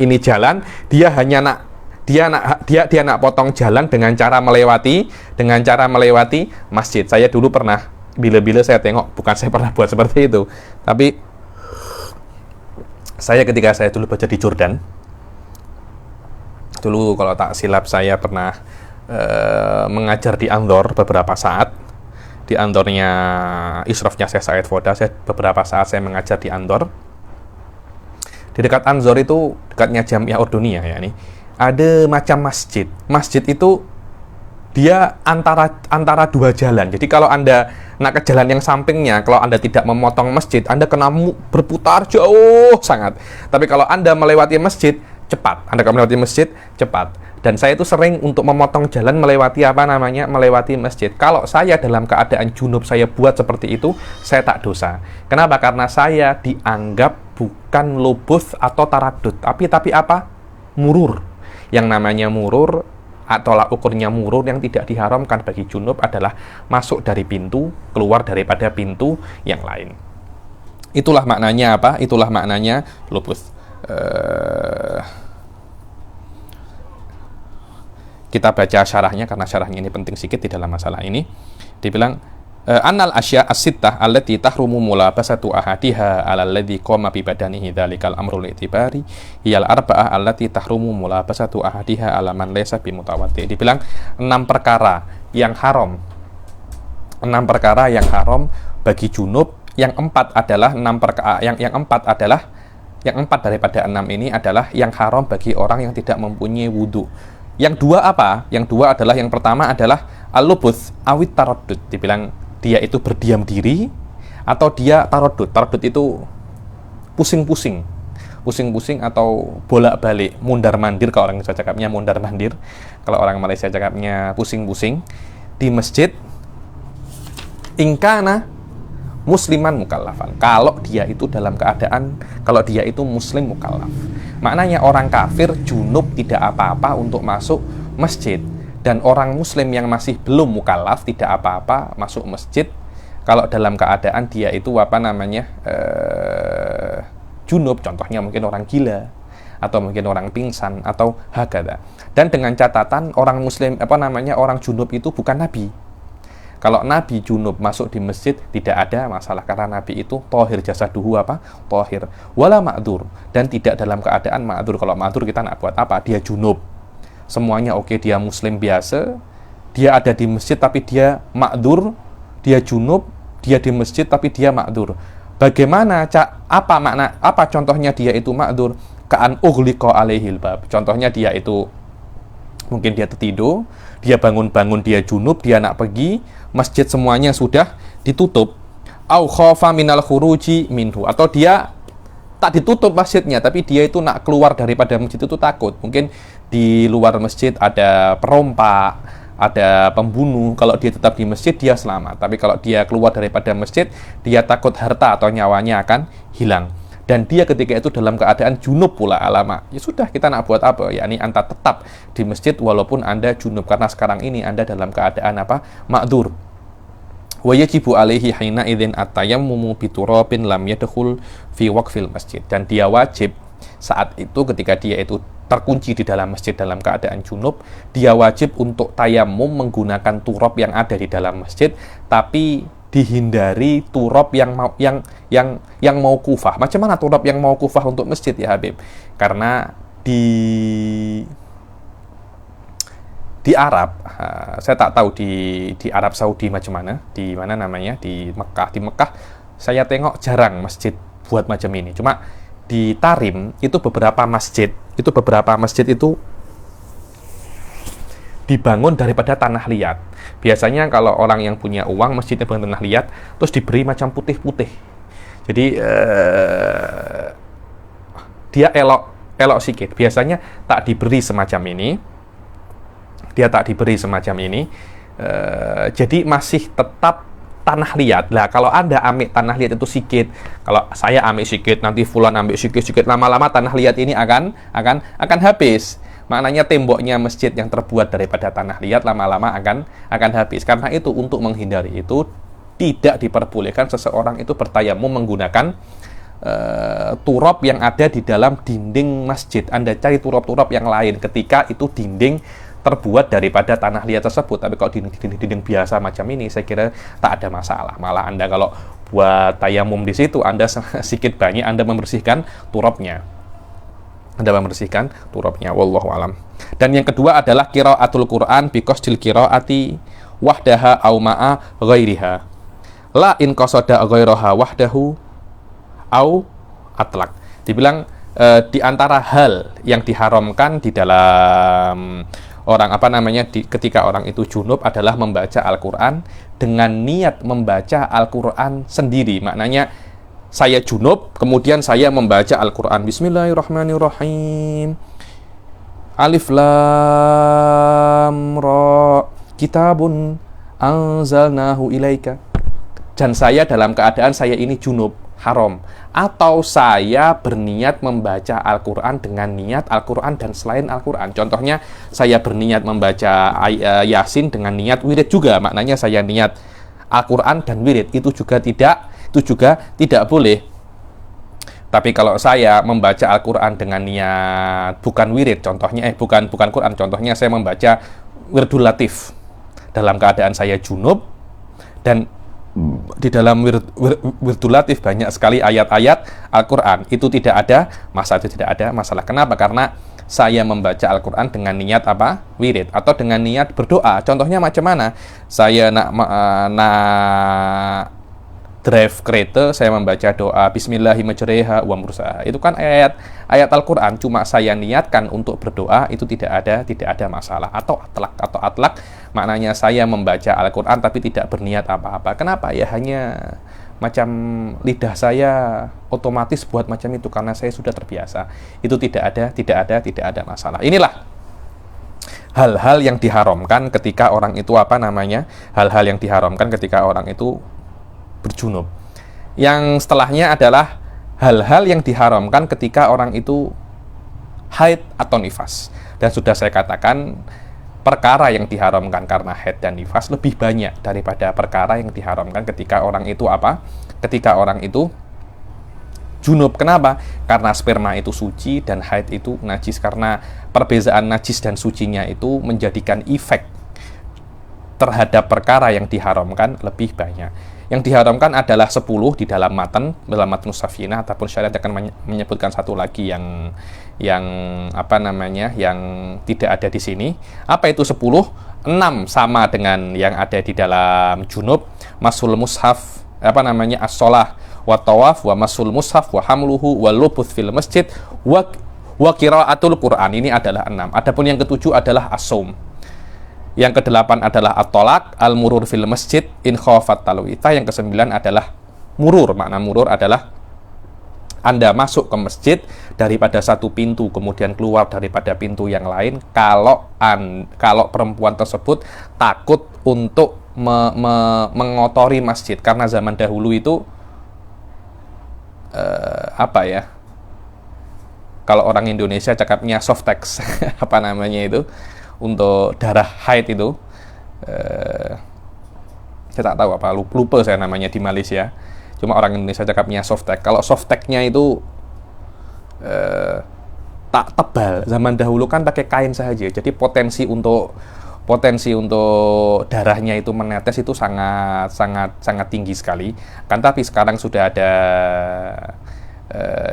dia hanya nak potong jalan dengan cara melewati masjid. Saya dulu pernah, bila-bila saya tengok, bukan saya pernah buat seperti itu, tapi saya ketika saya dulu baca di Jordan, dulu kalau tak silap saya pernah mengajar di Andor beberapa saat. Di Andornya Isrofnya Syekh Said Foda, beberapa saat saya mengajar di Andor. Di dekat Andor itu, dekatnya Jamiah Urduniyah ya, ini ada macam masjid. Masjid itu dia antara dua jalan. Jadi kalau Anda nak ke jalan yang sampingnya, kalau Anda tidak memotong masjid, Anda kena berputar jauh sangat. Tapi kalau Anda melewati masjid, cepat. Anda kalau melewati masjid, cepat. Dan saya itu sering untuk memotong jalan melewati melewati masjid. Kalau saya dalam keadaan junub saya buat seperti itu, saya tak dosa. Kenapa? Karena saya dianggap bukan lubus atau taraddud, tapi apa? Murur. Yang namanya murur atau tolak ukurnya murur yang tidak diharamkan bagi junub adalah masuk dari pintu, keluar daripada pintu yang lain. Itulah maknanya apa? Itulah maknanya lubus. Kita baca syarahnya karena syarahnya ini penting sedikit di dalam masalah ini. Dibilang annal asya as-sittah allati tahrumu mulabasatu ahadiha ala alladhi qama bi badanihi dzalikal amrul i'tibari hiyal arba'ah allati tahrumu mulabasatu ahadiha ala man laysa bi mutawaddi. Dibilang 6 perkara yang haram. 6 perkara yang haram bagi junub. Yang 4 adalah 6 perkara yang 4 daripada 6 ini adalah yang haram bagi orang yang tidak mempunyai wudu. Yang 2 apa? Yang 2 adalah, yang pertama adalah al-lubus awit taraddud. Dibilang dia itu berdiam diri atau dia taraddud. Taraddud itu pusing-pusing atau bolak-balik, mundar-mandir. Kalau orang Indonesia cakapnya mundar-mandir, kalau orang Malaysia cakapnya pusing-pusing di masjid. Ingkana musliman mukallafan, kalau dia itu dalam keadaan, kalau dia itu muslim mukallaf. Maknanya orang kafir junub tidak apa-apa untuk masuk masjid, dan orang muslim yang masih belum mukallaf tidak apa-apa masuk masjid kalau dalam keadaan dia itu junub. Contohnya mungkin orang gila atau mungkin orang pingsan atau hakada. Dan dengan catatan orang muslim orang junub itu bukan nabi. Kalau Nabi junub masuk di masjid tidak ada masalah, karena Nabi itu tohir jasaduhu tohir wala ma'dur, dan tidak dalam keadaan ma'dur. Kalau ma'dur kita nak buat apa? Dia junub, semuanya oke, dia muslim biasa, dia ada di masjid tapi dia ma'dur, dia junub, dia di masjid tapi dia ma'dur. Bagaimana apa contohnya dia itu ma'dur? Ka'an ughliqa alaihil bab. Contohnya dia itu mungkin dia tertidur, dia bangun-bangun, dia junub, dia nak pergi masjid, semuanya sudah ditutup. Au khafa minal khuruji minhu, atau dia tak ditutup masjidnya tapi dia itu nak keluar daripada masjid itu takut. Mungkin di luar masjid ada perompak, ada pembunuh. Kalau dia tetap di masjid dia selamat, tapi kalau dia keluar daripada masjid dia takut harta atau nyawanya akan hilang. dan dia ketika itu dalam keadaan junub pula alama, ya sudah, kita nak buat apa? Yakni Anda tetap di masjid walaupun Anda junub, karena sekarang ini Anda dalam keadaan apa? Ma'dzur. Wa yajibu alaihi hina idzin at-tayammumu bi turabin lam yadkhul fi waqfil masjid. Dan dia wajib saat itu ketika dia itu terkunci di dalam masjid dalam keadaan junub, dia wajib untuk tayamum menggunakan turab yang ada di dalam masjid, tapi dihindari turab yang mauqufah. Macam mana turab yang mauqufah untuk masjid ya Habib? Karena di Arab, saya tak tahu di Arab Saudi macam mana, di mana namanya, di Mekah. Di Mekah saya tengok jarang masjid buat macam ini. Cuma di Tarim itu beberapa masjid itu dibangun daripada tanah liat. Biasanya kalau orang yang punya uang, masjidnya bangun tanah liat, terus diberi macam putih-putih. Jadi dia elok sikit. Biasanya tak diberi semacam ini. Jadi masih tetap tanah liat. Lah kalau Anda ambil tanah liat itu sikit, kalau saya ambil sikit, nanti fulan ambil sikit, lama-lama tanah liat ini akan habis. Maknanya temboknya masjid yang terbuat daripada tanah liat lama-lama akan habis. Karena itu, untuk menghindari itu, tidak diperbolehkan seseorang itu bertayamum menggunakan turab yang ada di dalam dinding masjid. Anda cari turab-turab yang lain ketika itu dinding terbuat daripada tanah liat tersebut. Tapi kalau dinding biasa macam ini, saya kira tak ada masalah. Malah Anda kalau buat tayamum di situ, Anda sedikit banyak Anda membersihkan turabnya. Wallahu alam. Dan yang kedua adalah qiraatul Quran bi qasdil qiraati wahdaha au ma'a ghairiha. La in qasada ghairaha wahdahu au atlaq. Dibilang di antara hal yang diharamkan di dalam ketika orang itu junub adalah membaca Al-Quran dengan niat membaca Al-Quran sendiri. Maknanya saya junub, kemudian saya membaca Al-Quran. Bismillahirrahmanirrahim. Alif lam ra kitabun anzalnahu ilaika. Dan saya dalam keadaan saya ini junub, haram. Atau saya berniat membaca Al-Quran dengan niat Al-Quran dan selain Al-Quran. Contohnya, saya berniat membaca Yasin dengan niat wirid juga. Maknanya saya niat Al-Quran dan wirid. Itu juga tidak boleh. Tapi kalau saya membaca Al-Quran dengan niat bukan wirid, contohnya bukan Quran, contohnya saya membaca Wirdul Latif dalam keadaan saya junub, dan di dalam Wirdul Latif banyak sekali ayat-ayat Al-Quran, itu tidak ada masalah. Kenapa? Karena saya membaca Al-Quran dengan niat wirid, atau dengan niat berdoa. Contohnya macam mana? Saya nak drive kereta, saya membaca doa Bismillahirrahmanirrahim wa mursaha. Itu kan ayat Al-Quran, cuma saya niatkan untuk berdoa, itu tidak ada masalah. Atau atlak, maknanya saya membaca Al-Quran tapi tidak berniat apa-apa. Kenapa? Ya hanya macam lidah saya otomatis buat macam itu karena saya sudah terbiasa. Itu tidak ada masalah. Inilah hal-hal yang diharamkan ketika orang itu berjunub. Yang setelahnya adalah hal-hal yang diharamkan ketika orang itu haid atau nifas. Dan sudah saya katakan, perkara yang diharamkan karena haid dan nifas lebih banyak daripada perkara yang diharamkan ketika orang itu junub. Kenapa? Karena sperma itu suci dan haid itu najis. Karena perbezaan najis dan sucinya itu menjadikan efek terhadap perkara yang diharamkan lebih banyak. Yang diharamkan adalah 10 di dalam matan Safinah, ataupun syariat akan menyebutkan satu lagi yang tidak ada di sini. Apa itu 10? 6 sama dengan yang ada di dalam junub. Masul mushaf, as-sholah wa tawaf wa masul mushaf wa hamluhu wa lubuth fil masjid wa qiraatul Quran. Ini adalah 6. Adapun yang ketujuh adalah as-saum. Yang ke-8 adalah at-tolak, al-murur fil masjid, in khawfat talwita. Yang ke-9 adalah murur. Makna murur adalah Anda masuk ke masjid daripada satu pintu, kemudian keluar daripada pintu yang lain, kalau perempuan tersebut takut untuk mengotori masjid. Karena zaman dahulu itu apa ya? Kalau orang Indonesia cakapnya soft text, apa namanya itu? Untuk darah haid itu, saya tak tahu apa, lupa saya namanya di Malaysia. Cuma orang Indonesia cakapnya soft text. Kalau soft text-nya itu tak tebal. Zaman dahulu kan pakai kain saja. Jadi potensi untuk darahnya itu menetes itu sangat sangat sangat tinggi sekali. Kan tapi sekarang sudah ada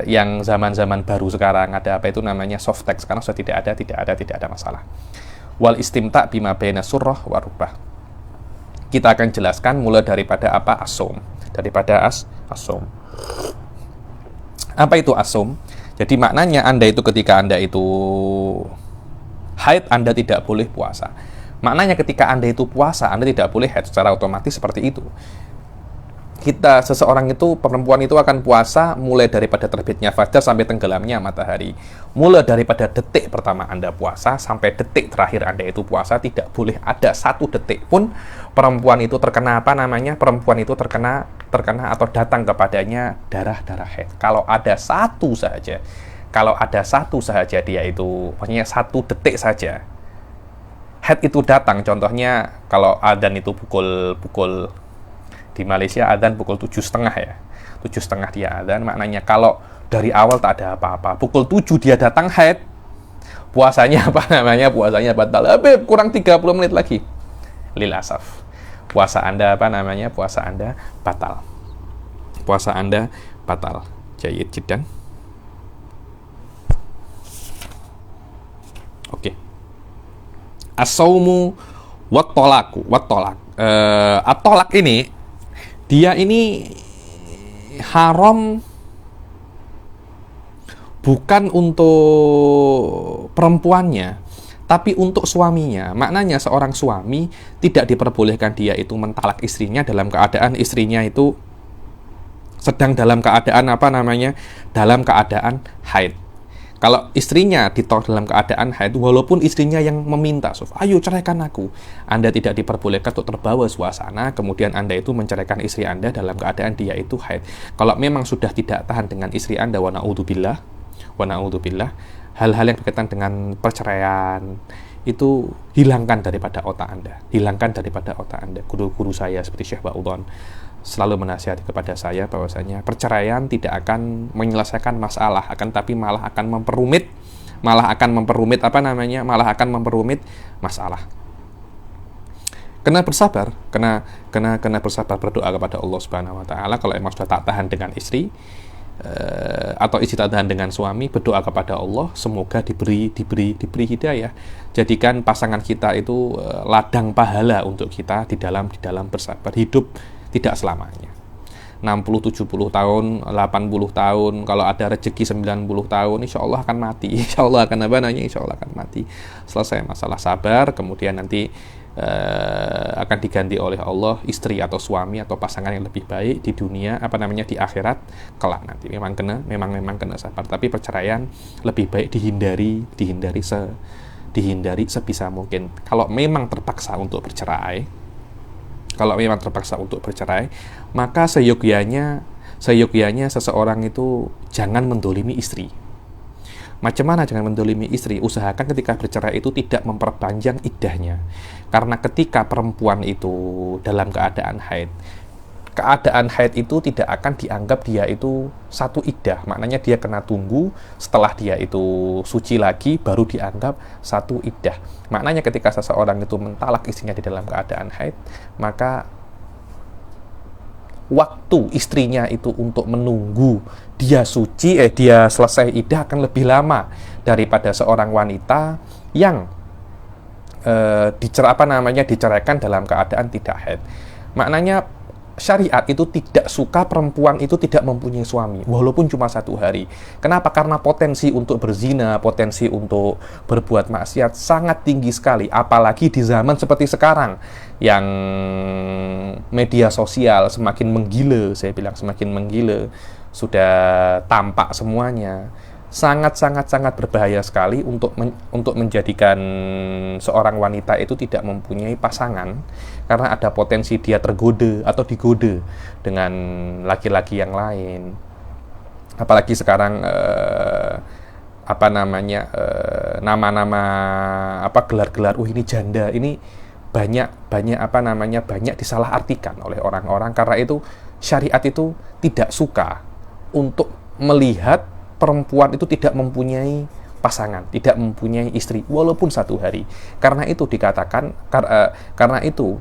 yang zaman-zaman baru sekarang, ada apa itu namanya soft text. Sekarang sudah tidak ada masalah. Wal istimta bima baina surrah wa rubah. Kita akan jelaskan mulai daripada apa as-saum. Daripada as-saum. Apa itu as-saum? Jadi maknanya Anda itu ketika Anda itu haid, Anda tidak boleh puasa. Maknanya ketika Anda itu puasa, Anda tidak boleh haid, secara otomatis seperti itu. Seseorang itu, perempuan itu akan puasa mulai daripada terbitnya fajar sampai tenggelamnya matahari. Mulai daripada detik pertama Anda puasa sampai detik terakhir Anda itu puasa, tidak boleh ada satu detik pun perempuan itu terkena apa namanya? Perempuan itu terkena atau datang kepadanya darah haid. Kalau ada satu saja dia itu, maksudnya satu detik saja haid itu datang, contohnya kalau adzan itu pukul di Malaysia adzan pukul 7.30 ya. 7.30 dia adzan, maknanya kalau dari awal tak ada apa-apa, pukul 7 dia datang haid, puasanya puasanya batal. Kurang 30 menit lagi. Lil asaf. Puasa Anda batal. Puasa Anda batal. Jayyid jiddan. Oke. As-saumu wat-tolaku. At-tolak ini dia ini haram bukan untuk perempuannya, tapi untuk suaminya. Maknanya seorang suami tidak diperbolehkan dia itu mentalak istrinya dalam keadaan istrinya itu sedang dalam keadaan dalam keadaan haid. Kalau istrinya ditolak dalam keadaan haid, walaupun istrinya yang meminta, ayo ceraikan aku, Anda tidak diperbolehkan untuk terbawa suasana, kemudian Anda itu menceraikan istri Anda dalam keadaan dia itu haid. Kalau memang sudah tidak tahan dengan istri Anda, wa na'udzubillah, hal-hal yang berkaitan dengan perceraian, itu hilangkan daripada otak Anda. Guru-guru saya seperti Syekh Ba'udhan selalu menasihati kepada saya bahwasanya perceraian tidak akan menyelesaikan masalah, tapi malah akan memperumit masalah. Kena bersabar berdoa kepada Allah Subhanahu wa taala. Kalau emang sudah tak tahan dengan istri atau istri tak tahan dengan suami, berdoa kepada Allah semoga diberi hidayah. Jadikan pasangan kita itu ladang pahala untuk kita di dalam bersabar. Hidup tidak selamanya. 60, 70 tahun, 80 tahun, kalau ada rezeki 90 tahun, insya Allah akan mati. Insya Allah akan mati. Selesai masalah sabar, kemudian nanti akan diganti oleh Allah istri atau suami atau pasangan yang lebih baik di dunia, di akhirat kelak nanti. Memang kena sabar, tapi perceraian lebih baik dihindari sebisa mungkin. Kalau memang terpaksa untuk bercerai, maka seyogyanya seseorang itu jangan mendolimi istri. Macam mana jangan mendolimi istri? Usahakan ketika bercerai itu tidak memperpanjang iddahnya. Karena ketika perempuan itu dalam keadaan haid itu tidak akan dianggap dia itu satu iddah. Maknanya dia kena tunggu setelah dia itu suci lagi baru dianggap satu iddah. Maknanya ketika seseorang itu mentalak istrinya di dalam keadaan haid, maka waktu istrinya itu untuk menunggu dia suci, dia selesai iddah akan lebih lama daripada seorang wanita yang diceraikan dalam keadaan tidak haid. Maknanya syariat itu tidak suka perempuan itu tidak mempunyai suami walaupun cuma 1 hari. Kenapa? Karena potensi untuk berzina, potensi untuk berbuat maksiat sangat tinggi sekali, apalagi di zaman seperti sekarang yang media sosial semakin menggila, sudah tampak semuanya. Sangat berbahaya sekali untuk menjadikan seorang wanita itu tidak mempunyai pasangan, karena ada potensi dia tergoda atau digoda dengan laki-laki yang lain. apalagi sekarang apa namanya, nama-nama apa, gelar-gelar, ini janda, ini banyak apa namanya, banyak disalahartikan oleh orang-orang. Karena itu syariat itu tidak suka untuk melihat perempuan itu tidak mempunyai pasangan, tidak mempunyai istri walaupun satu hari. Karena itu dikatakan, karena itu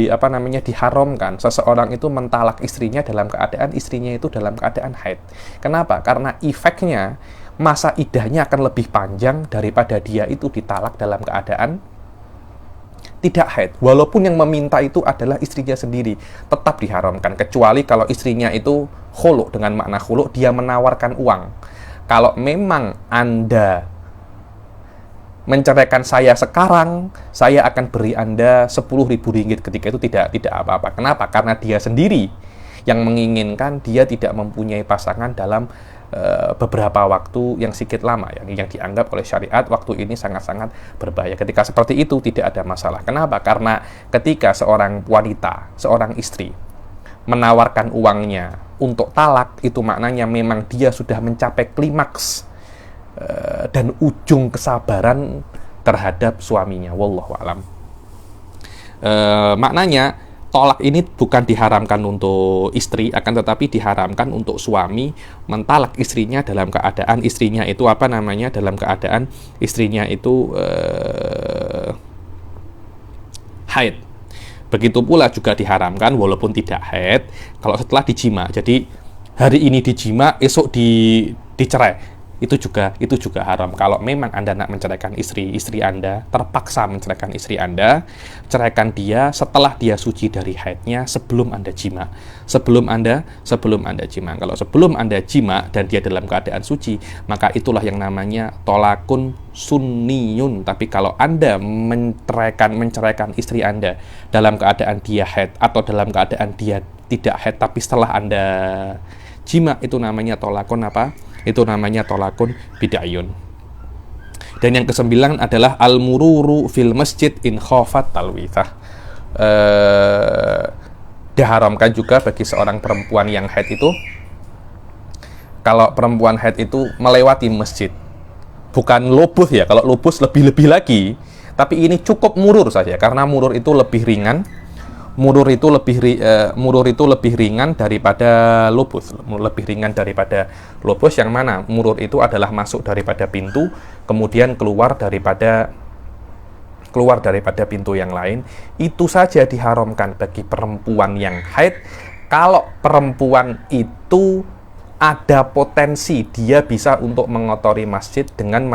apa namanya, diharamkan seseorang itu mentalak istrinya dalam keadaan istrinya itu dalam keadaan haid. Kenapa? Karena efeknya masa iddahnya akan lebih panjang daripada dia itu ditalak dalam keadaan tidak haid. Walaupun yang meminta itu adalah istrinya sendiri, tetap diharamkan, kecuali kalau istrinya itu khulu. Dengan makna khulu, dia menawarkan uang. Kalau memang Anda menceraikan saya sekarang, saya akan beri Anda 10.000 ringgit. Ketika itu tidak apa-apa. Kenapa? Karena dia sendiri yang menginginkan, dia tidak mempunyai pasangan dalam beberapa waktu yang sedikit lama, yang dianggap oleh syariat waktu ini sangat-sangat berbahaya. Ketika seperti itu tidak ada masalah. Kenapa? Karena ketika seorang wanita, seorang istri menawarkan uangnya untuk talak, itu maknanya memang dia sudah mencapai klimaks dan ujung kesabaran terhadap suaminya. Wallahu a'lam. Maknanya tolak ini bukan diharamkan untuk istri, akan tetapi diharamkan untuk suami mentalak istrinya dalam keadaan istrinya itu apa namanya, dalam keadaan istrinya itu haid. Begitu pula juga diharamkan walaupun tidak haid kalau setelah dijima. Jadi hari ini dijima, esok dicerai. Itu juga haram. Kalau memang Anda nak menceraikan istri Anda, terpaksa menceraikan istri Anda, ceraikan dia setelah dia suci dari haidnya, sebelum Anda jima. Sebelum Anda jima. Kalau sebelum Anda jima dan dia dalam keadaan suci, maka itulah yang namanya tolakun sunniyun. Tapi kalau Anda menceraikan istri Anda dalam keadaan dia haid atau dalam keadaan dia tidak haid, tapi setelah Anda jima, itu namanya tolakun apa? Itu namanya tolakun bid'ayun. Dan yang ke-9 adalah al-mururu fil masjid in khafat talwithah. Diharamkan juga bagi seorang perempuan yang haid itu, kalau perempuan haid itu melewati masjid, bukan lubus ya, kalau lubus lebih-lebih lagi, tapi ini cukup murur saja, karena murur itu lebih ringan. Murur itu lebih ringan daripada lubus, yang mana murur itu adalah masuk daripada pintu, kemudian keluar daripada pintu yang lain. Itu saja diharamkan bagi perempuan yang haid. Kalau perempuan itu ada potensi dia bisa untuk mengotori masjid dengan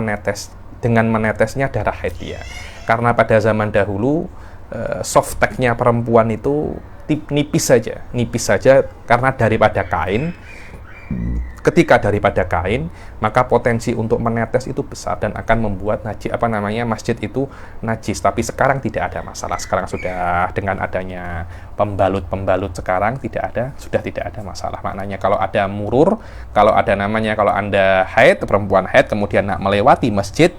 menetesnya darah haid dia. Karena pada zaman dahulu softteknya perempuan itu nipis saja karena daripada kain. Ketika daripada kain, maka potensi untuk menetes itu besar dan akan membuat masjid itu najis. Tapi sekarang tidak ada masalah. Sekarang sudah dengan adanya pembalut sekarang sudah tidak ada masalah. Maknanya kalau ada murur, kalau Anda haid, perempuan haid kemudian nak melewati masjid,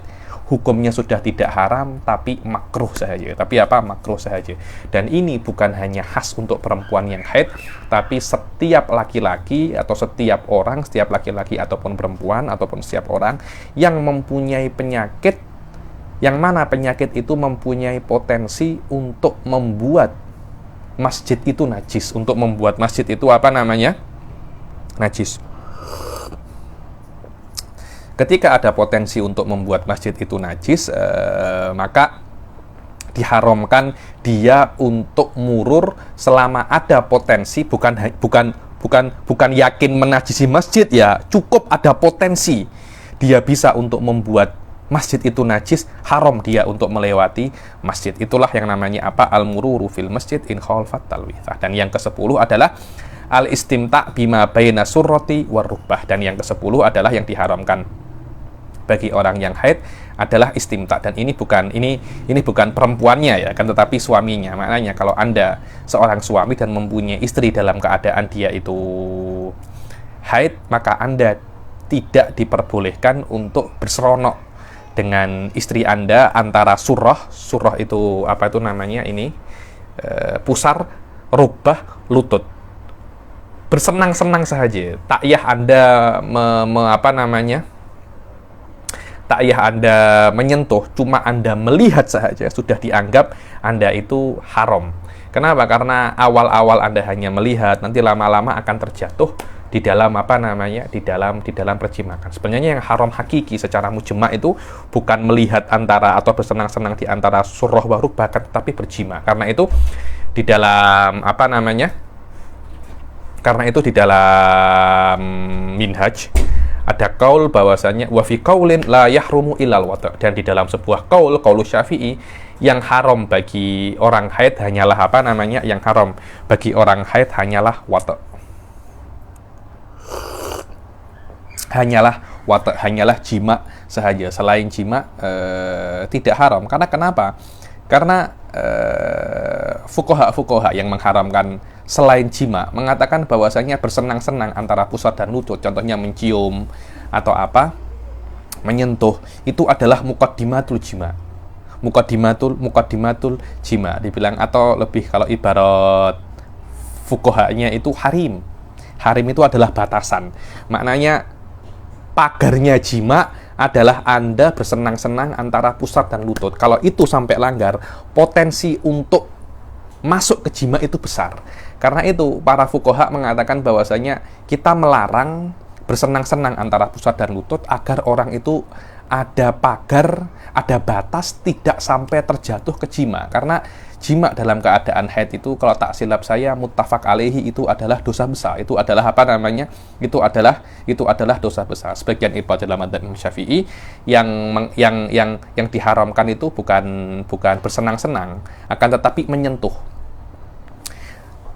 hukumnya sudah tidak haram, tapi makruh saja. Makruh saja. Dan ini bukan hanya khas untuk perempuan yang haid, tapi setiap laki-laki atau setiap laki-laki ataupun perempuan ataupun setiap orang yang mempunyai penyakit, yang mana penyakit itu mempunyai potensi untuk membuat masjid itu najis, untuk membuat masjid itu najis. Ketika ada potensi untuk membuat masjid itu najis, maka diharamkan dia untuk murur selama ada potensi, bukan yakin menajisi masjid ya, cukup ada potensi dia bisa untuk membuat masjid itu najis, haram dia untuk melewati masjid. Itulah yang namanya al-mururu fil masjid in khalfat talwithah. Dan yang ke-10 adalah al-istimta' bima baina surrati war rukbah. Dan yang ke-10 adalah yang diharamkan bagi orang yang haid adalah istimta, dan ini bukan perempuannya ya, kan, tetapi suaminya. Maknanya kalau Anda seorang suami dan mempunyai istri dalam keadaan dia itu haid, maka Anda tidak diperbolehkan untuk berseronok dengan istri Anda antara surah itu pusar, rukbah, lutut. bersenang-senang saja. Takyah Anda takyah Anda menyentuh, cuma Anda melihat saja sudah dianggap Anda itu haram. Kenapa? Karena awal-awal Anda hanya melihat, nanti lama-lama akan terjatuh di dalam di dalam perjimakan. Sebenarnya yang haram hakiki secara mujma' itu bukan melihat antara atau bersenang-senang di antara surah wa rugbah, tetapi berjima. Karena itu di dalam minhaj ada kaul bahwasanya wa fi qaulin la yahrumu illal wata', dan di dalam sebuah qaul Syafi'i, yang haram bagi orang haid hanyalah yang haram bagi orang haid hanyalah wata'. Hanyalah jima sahaja. Selain jima tidak haram. Karena kenapa? Karena fuqaha yang mengharamkan selain jima mengatakan bahwasanya bersenang-senang antara pusat dan lutut, contohnya mencium atau menyentuh, itu adalah muqaddimatul jima. Muqaddimatul jima dibilang, atau lebih kalau ibarat fuqahanya itu harim. Harim itu adalah batasan. Maknanya pagarnya jima adalah Anda bersenang-senang antara pusat dan lutut. Kalau itu sampai langgar, potensi untuk masuk ke jima itu besar. Karena itu para fuqaha mengatakan bahwasanya kita melarang bersenang-senang antara pusat dan lutut agar orang itu ada pagar, ada batas, tidak sampai terjatuh ke jima. Karena jima dalam keadaan haid itu, kalau tak silap saya, muttafaq alaihi, itu adalah dosa besar. Itu adalah Itu adalah dosa besar. Sebagian ibad dalam madzhab Imam Syafi'i yang diharamkan itu bukan bersenang-senang, akan tetapi menyentuh.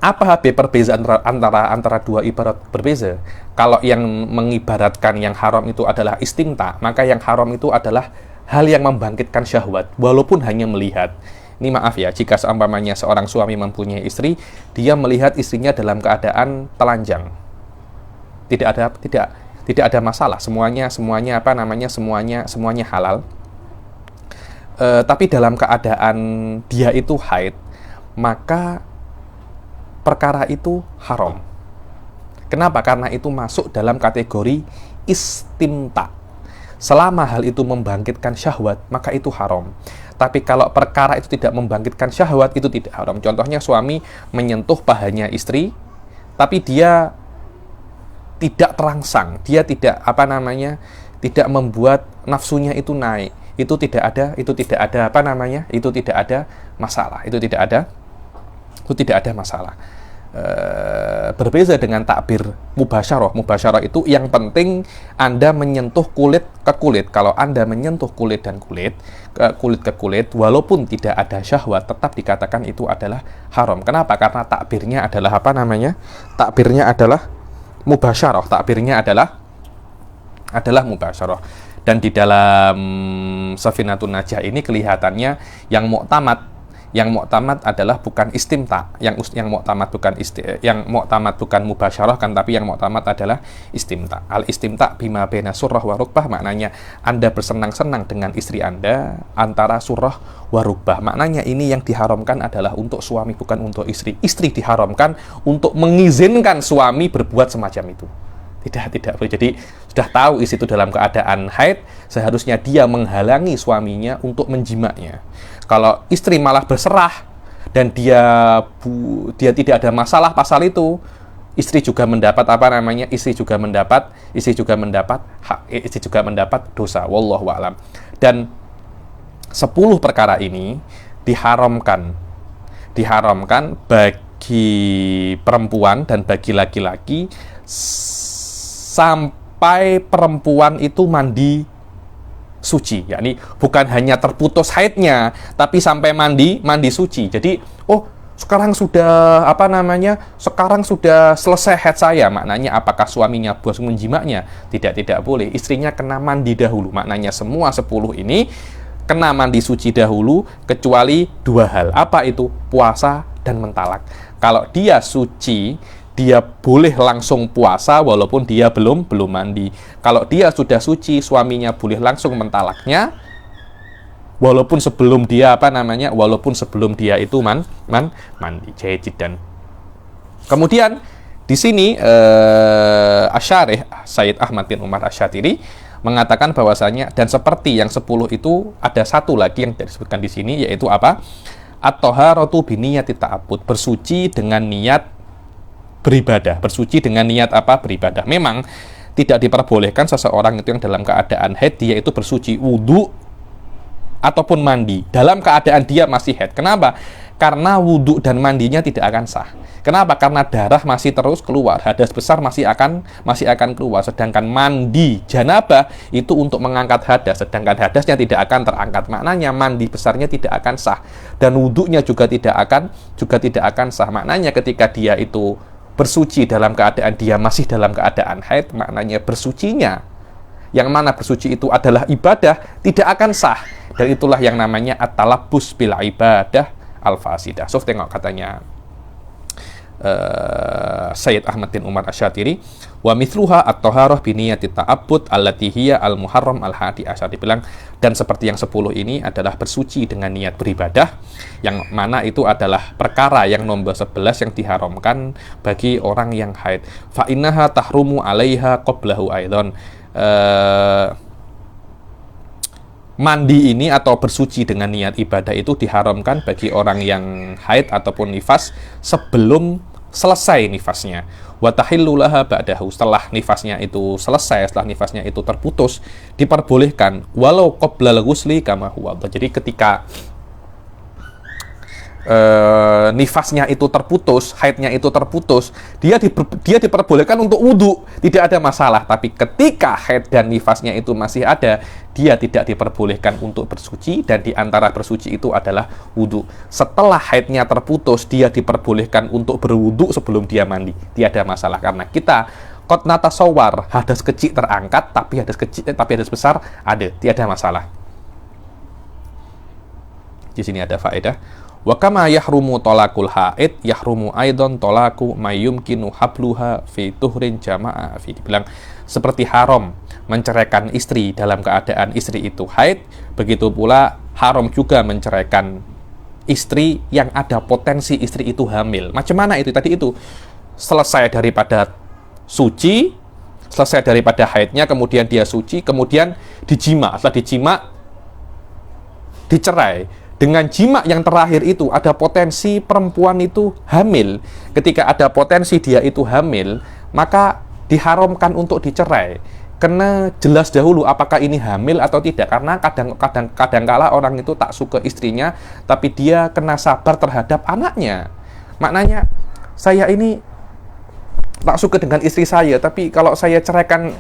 Apa perbedaan antara dua ibarat berbeza? Kalau yang mengibaratkan yang haram itu adalah istimta, maka yang haram itu adalah hal yang membangkitkan syahwat, walaupun hanya melihat. Ini maaf ya, jika seumpamanya seorang suami mempunyai istri, dia melihat istrinya dalam keadaan telanjang, tidak ada masalah, semuanya halal. Tapi dalam keadaan dia itu haid, maka perkara itu haram. Kenapa? Karena itu masuk dalam kategori istimta. Selama hal itu membangkitkan syahwat, maka itu haram. Tapi kalau perkara itu tidak membangkitkan syahwat, itu tidak haram. Contohnya suami menyentuh pahanya istri, tapi dia tidak terangsang, dia tidak membuat nafsunya itu naik. Itu tidak ada masalah. Itu tidak ada masalah. Berbeza dengan takbir mubasyarah. Mubasyarah itu yang penting Anda menyentuh kulit ke kulit. Kalau Anda menyentuh kulit dan kulit ke kulit, walaupun tidak ada syahwat, tetap dikatakan itu adalah haram. Kenapa? Karena takbirnya adalah takbirnya adalah mubasyarah. Mubasyarah. Dan di dalam Safinatun Najah ini kelihatannya yang muktamad adalah bukan istimta, yang muktamad bukan mubasyarah kan, tapi yang muktamad adalah istimta. Al istimta bima baina surah wa rugbah, maknanya Anda bersenang-senang dengan istri Anda antara surah wa rugbah. Maknanya ini yang diharamkan adalah untuk suami, bukan untuk istri. Istri diharamkan untuk mengizinkan suami berbuat semacam itu. Tidak boleh. Jadi sudah tahu istri itu dalam keadaan haid, seharusnya dia menghalangi suaminya untuk menjimaknya. Kalau istri malah berserah dan dia tidak ada masalah pasal itu, istri juga mendapat istri juga mendapat dosa. Wallahu a'lam. Dan 10 perkara ini diharamkan bagi perempuan dan bagi laki-laki sampai perempuan itu mandi suci, yakni bukan hanya terputus haidnya, tapi sampai mandi suci. Jadi, sekarang sudah selesai haid saya, maknanya apakah suaminya bos menjimaknya? Tidak boleh. Istrinya kena mandi dahulu. Maknanya semua 10 ini kena mandi suci dahulu, kecuali 2 hal. Apa itu? Puasa dan mentalak. Kalau dia suci, dia boleh langsung puasa walaupun dia belum mandi. Kalau dia sudah suci, suaminya boleh langsung mentalaknya walaupun sebelum dia itu mandi. Jahit. Dan kemudian Di sini Asyarih Sayyid Ahmad bin Umar Asy-Syatiri mengatakan bahwasanya dan seperti yang 10 itu ada satu lagi yang disebutkan di sini, yaitu apa? At-thaharatu biniyati ta'abbud, bersuci dengan niat beribadah. Bersuci dengan niat apa? Beribadah. Memang tidak diperbolehkan seseorang itu yang dalam keadaan haid dia itu bersuci wudu ataupun mandi dalam keadaan dia masih haid. Kenapa? Karena wudu dan mandinya tidak akan sah. Kenapa? Karena darah masih terus keluar, hadas besar masih akan keluar. Sedangkan mandi janabah itu untuk mengangkat hadas, sedangkan hadasnya tidak akan terangkat. Maknanya mandi besarnya tidak akan sah dan wudunya juga tidak akan sah. Maknanya ketika dia itu bersuci dalam keadaan dia masih dalam keadaan haid, maknanya bersucinya yang mana bersuci itu adalah ibadah tidak akan sah. Dan itulah yang namanya at-talabbus bil ibadah al-fasidah. So, tengok katanya Sayyid Ahmad bin Umar Asy-Syatiri, wa mithluha at-thaharah bi niyyati ta'abbud allati hiya al-muharram al-hadi asyar. Dibilang dan seperti yang 10 ini adalah bersuci dengan niat beribadah, yang mana itu adalah perkara yang nomor 11 yang diharamkan bagi orang yang haid. Fa innaha tahrumu 'alaiha qablahu aidan. Mandi ini atau bersuci dengan niat ibadah itu diharamkan bagi orang yang haid ataupun nifas sebelum selesai nifasnya. Wa tahillu laha ba'dahu, setelah nifasnya itu selesai, setelah nifasnya itu terputus, diperbolehkan walau qabla al-ghusli kama huwa. Jadi ketika nifasnya itu terputus, haidnya itu terputus, dia diperbolehkan untuk wudu, tidak ada masalah. Tapi ketika haid dan nifasnya itu masih ada, dia tidak diperbolehkan untuk bersuci, dan di antara bersuci itu adalah wudu. Setelah haidnya terputus, dia diperbolehkan untuk berwudu sebelum dia mandi, tidak ada masalah. Karena kita qad natasawwar hadas kecil terangkat, tapi hadas besar ada, tidak ada masalah. Di sini ada faedah. Wa kama yahrumu talaqul haid yahrumu aidan talaqu may yumkinu habluha fi tuhrin jama'a fi. Dibilang seperti haram menceraikan istri dalam keadaan istri itu haid, begitu pula haram juga menceraikan istri yang ada potensi istri itu hamil. Macam mana itu? Tadi itu selesai daripada suci, selesai daripada haidnya, kemudian dia suci, kemudian dijima. Setelah dijima dicerai. Dengan jima yang terakhir itu ada potensi perempuan itu hamil. Ketika ada potensi dia itu hamil, maka diharamkan untuk dicerai. Karena jelas dahulu apakah ini hamil atau tidak. Karena kadang-kala orang itu tak suka istrinya, tapi dia kena sabar terhadap anaknya. Maknanya saya ini tak suka dengan istri saya, tapi kalau saya ceraikan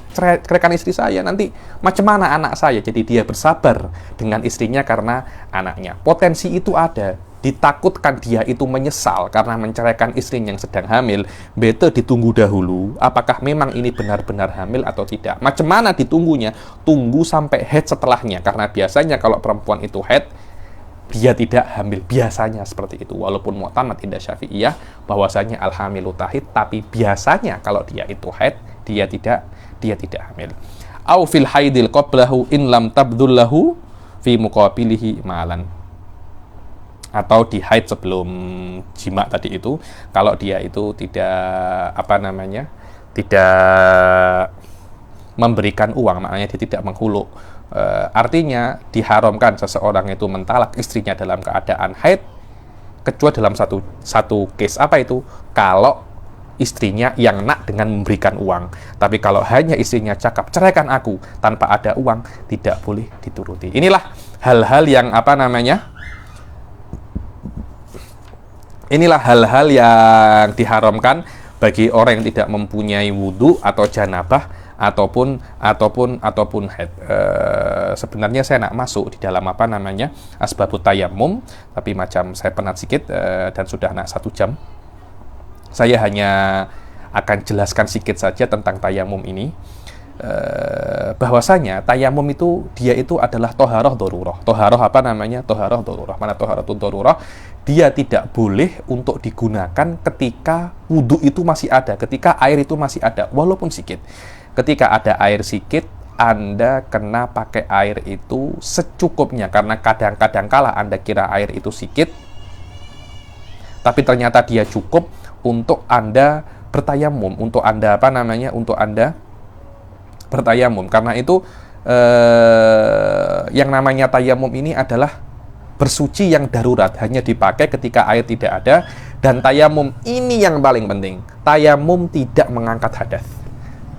istri saya, nanti macam mana anak saya? Jadi dia bersabar dengan istrinya karena anaknya. Potensi itu ada. Ditakutkan dia itu menyesal karena menceraikan istrinya yang sedang hamil. Better ditunggu dahulu apakah memang ini benar-benar hamil atau tidak. Macam mana ditunggunya? Tunggu sampai haid setelahnya. Karena biasanya kalau perempuan itu haid, dia tidak hamil, biasanya seperti itu. Walaupun mu'tamad inda Syafi'iyah bahwasanya al-hamilu tahid, tapi biasanya kalau dia itu haid, dia tidak hamil. Au fil haidil qablahu in lam tabdullahu fi muqabilihi malan. Atau di haid sebelum jima tadi itu, kalau dia itu tidak tidak memberikan uang, maknanya dia tidak menghulu. Artinya diharamkan seseorang itu mentalak istrinya dalam keadaan haid, kecuali dalam satu case. Apa itu? Kalau istrinya yang nak dengan memberikan uang. Tapi kalau hanya istrinya cakap ceraikan aku tanpa ada uang, tidak boleh dituruti. Inilah hal-hal yang inilah hal-hal yang diharamkan bagi orang yang tidak mempunyai wudu atau janabah ataupun haid. Sebenarnya saya nak masuk di dalam asbabut tayammum, tapi macam saya penat sedikit dan sudah nak 1 jam. Saya hanya akan jelaskan sedikit saja tentang tayammum ini. Bahwasanya tayammum itu dia itu adalah toharoh dorurah. Toharoh Toharoh dorurah. Mana toharoh dorurah? Dia tidak boleh untuk digunakan ketika wudu itu masih ada, ketika air itu masih ada, walaupun sedikit. Ketika ada air sedikit, Anda kena pakai air itu secukupnya, karena kadang-kadang kala Anda kira air itu sedikit, tapi ternyata dia cukup untuk Anda bertayamum, untuk Anda untuk Anda bertayamum. Karena itu yang namanya tayamum ini adalah bersuci yang darurat, hanya dipakai ketika air tidak ada. Dan tayamum ini yang paling penting, tayamum tidak mengangkat hadas.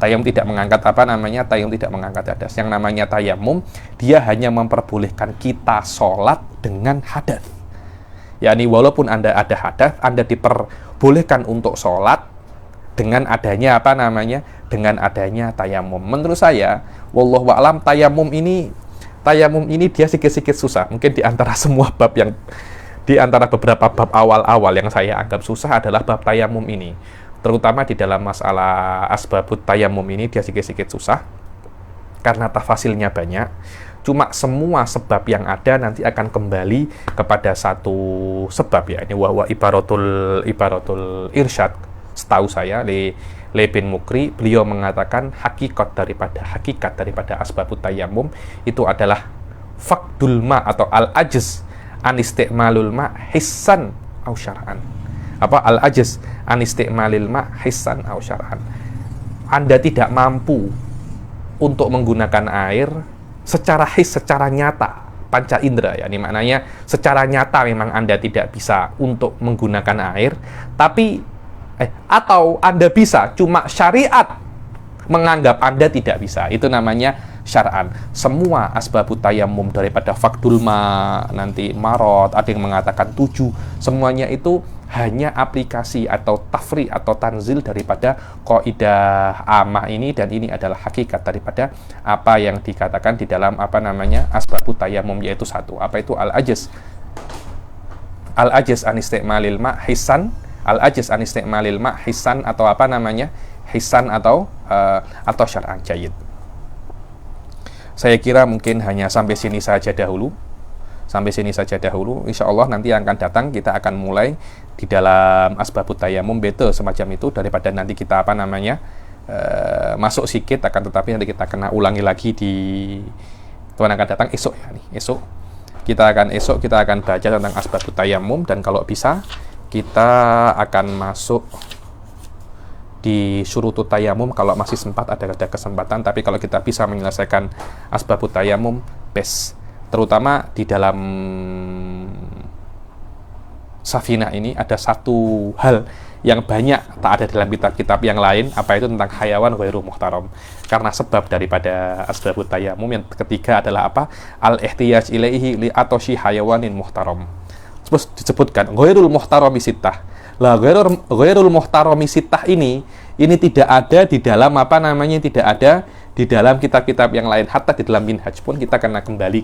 Tayamum tidak mengangkat tayamum tidak mengangkat hadas. Yang namanya tayamum, dia hanya memperbolehkan kita sholat dengan hadas. yakni walaupun Anda ada hadas, Anda diperbolehkan untuk sholat dengan adanya dengan adanya tayamum. Menurut saya, wallahu a'lam, tayamum ini dia sedikit-sedikit susah. Mungkin di antara semua bab yang di antara beberapa bab awal-awal yang saya anggap susah adalah bab tayamum ini. Terutama di dalam masalah asbabut tayamum ini dia sedikit-sedikit susah karena tafasilnya banyak. Cuma semua sebab yang ada nanti akan kembali kepada satu sebab, ya ini wa ibaratul irsyad. Setahu saya Le bin Mukri, beliau mengatakan hakikat daripada asbabut tayamum itu adalah faqdul ma atau al-ajz an isti'malul ma hissan au syar'an. Al-ajz an isti'malil ma hissan au syar'an. Anda tidak mampu untuk menggunakan air secara secara nyata, panca indera, ya ini maknanya secara nyata memang Anda tidak bisa untuk menggunakan air, tapi atau Anda bisa, cuma syariat menganggap Anda tidak bisa. Itu namanya syar'an. Semua asbabut tayamum daripada faqdul ma, nanti marot, ada yang mengatakan 7, semuanya itu hanya aplikasi atau tafri atau tanzil daripada kaidah amah ini, dan ini adalah hakikat daripada apa yang dikatakan di dalam asbabut tayamum, yaitu satu, al-ajz an isti'malil ma hissan, al-ajz an isti'malil ma hissan atau hissan atau syar'an. Jayyid. Saya kira mungkin hanya sampai sini saja dahulu. Insya Allah nanti yang akan datang kita akan mulai di dalam asbabut tayamum beta semacam itu, daripada nanti kita masuk sikit, akan tetapi nanti kita kena ulangi lagi di tuan akan datang esok, ya nih. Esok kita akan baca tentang asbabut tayamum, dan kalau bisa kita akan masuk di syurutut tayamum kalau masih sempat, ada kesempatan. Tapi kalau kita bisa menyelesaikan asbabut tayamum, best. Terutama di dalam Safinah ini ada satu hal yang banyak tak ada dalam kitab-kitab yang lain, itu tentang hayawan ghairu muhtaram. Karena sebab daripada asbabut tayamum yang ketiga adalah al-ihtiyaj ilaihi li atoshi hayawanin muhtaram. Terus disebutkan ghairul muhtarami sittah. Lah ghairul muhtarami sittah ini tidak ada di dalam tidak ada di dalam kitab-kitab yang lain. Hatta di dalam minhaj pun kita akan kembali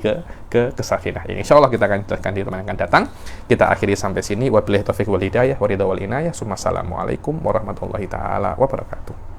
ke Safinah ini. Insyaallah kita akan jelaskan di teman akan datang. Kita akhiri sampai sini. Wabillahi taufiq wal hidayah wa ridha wal inayah. Assalamualaikum warahmatullahi taala wabarakatuh.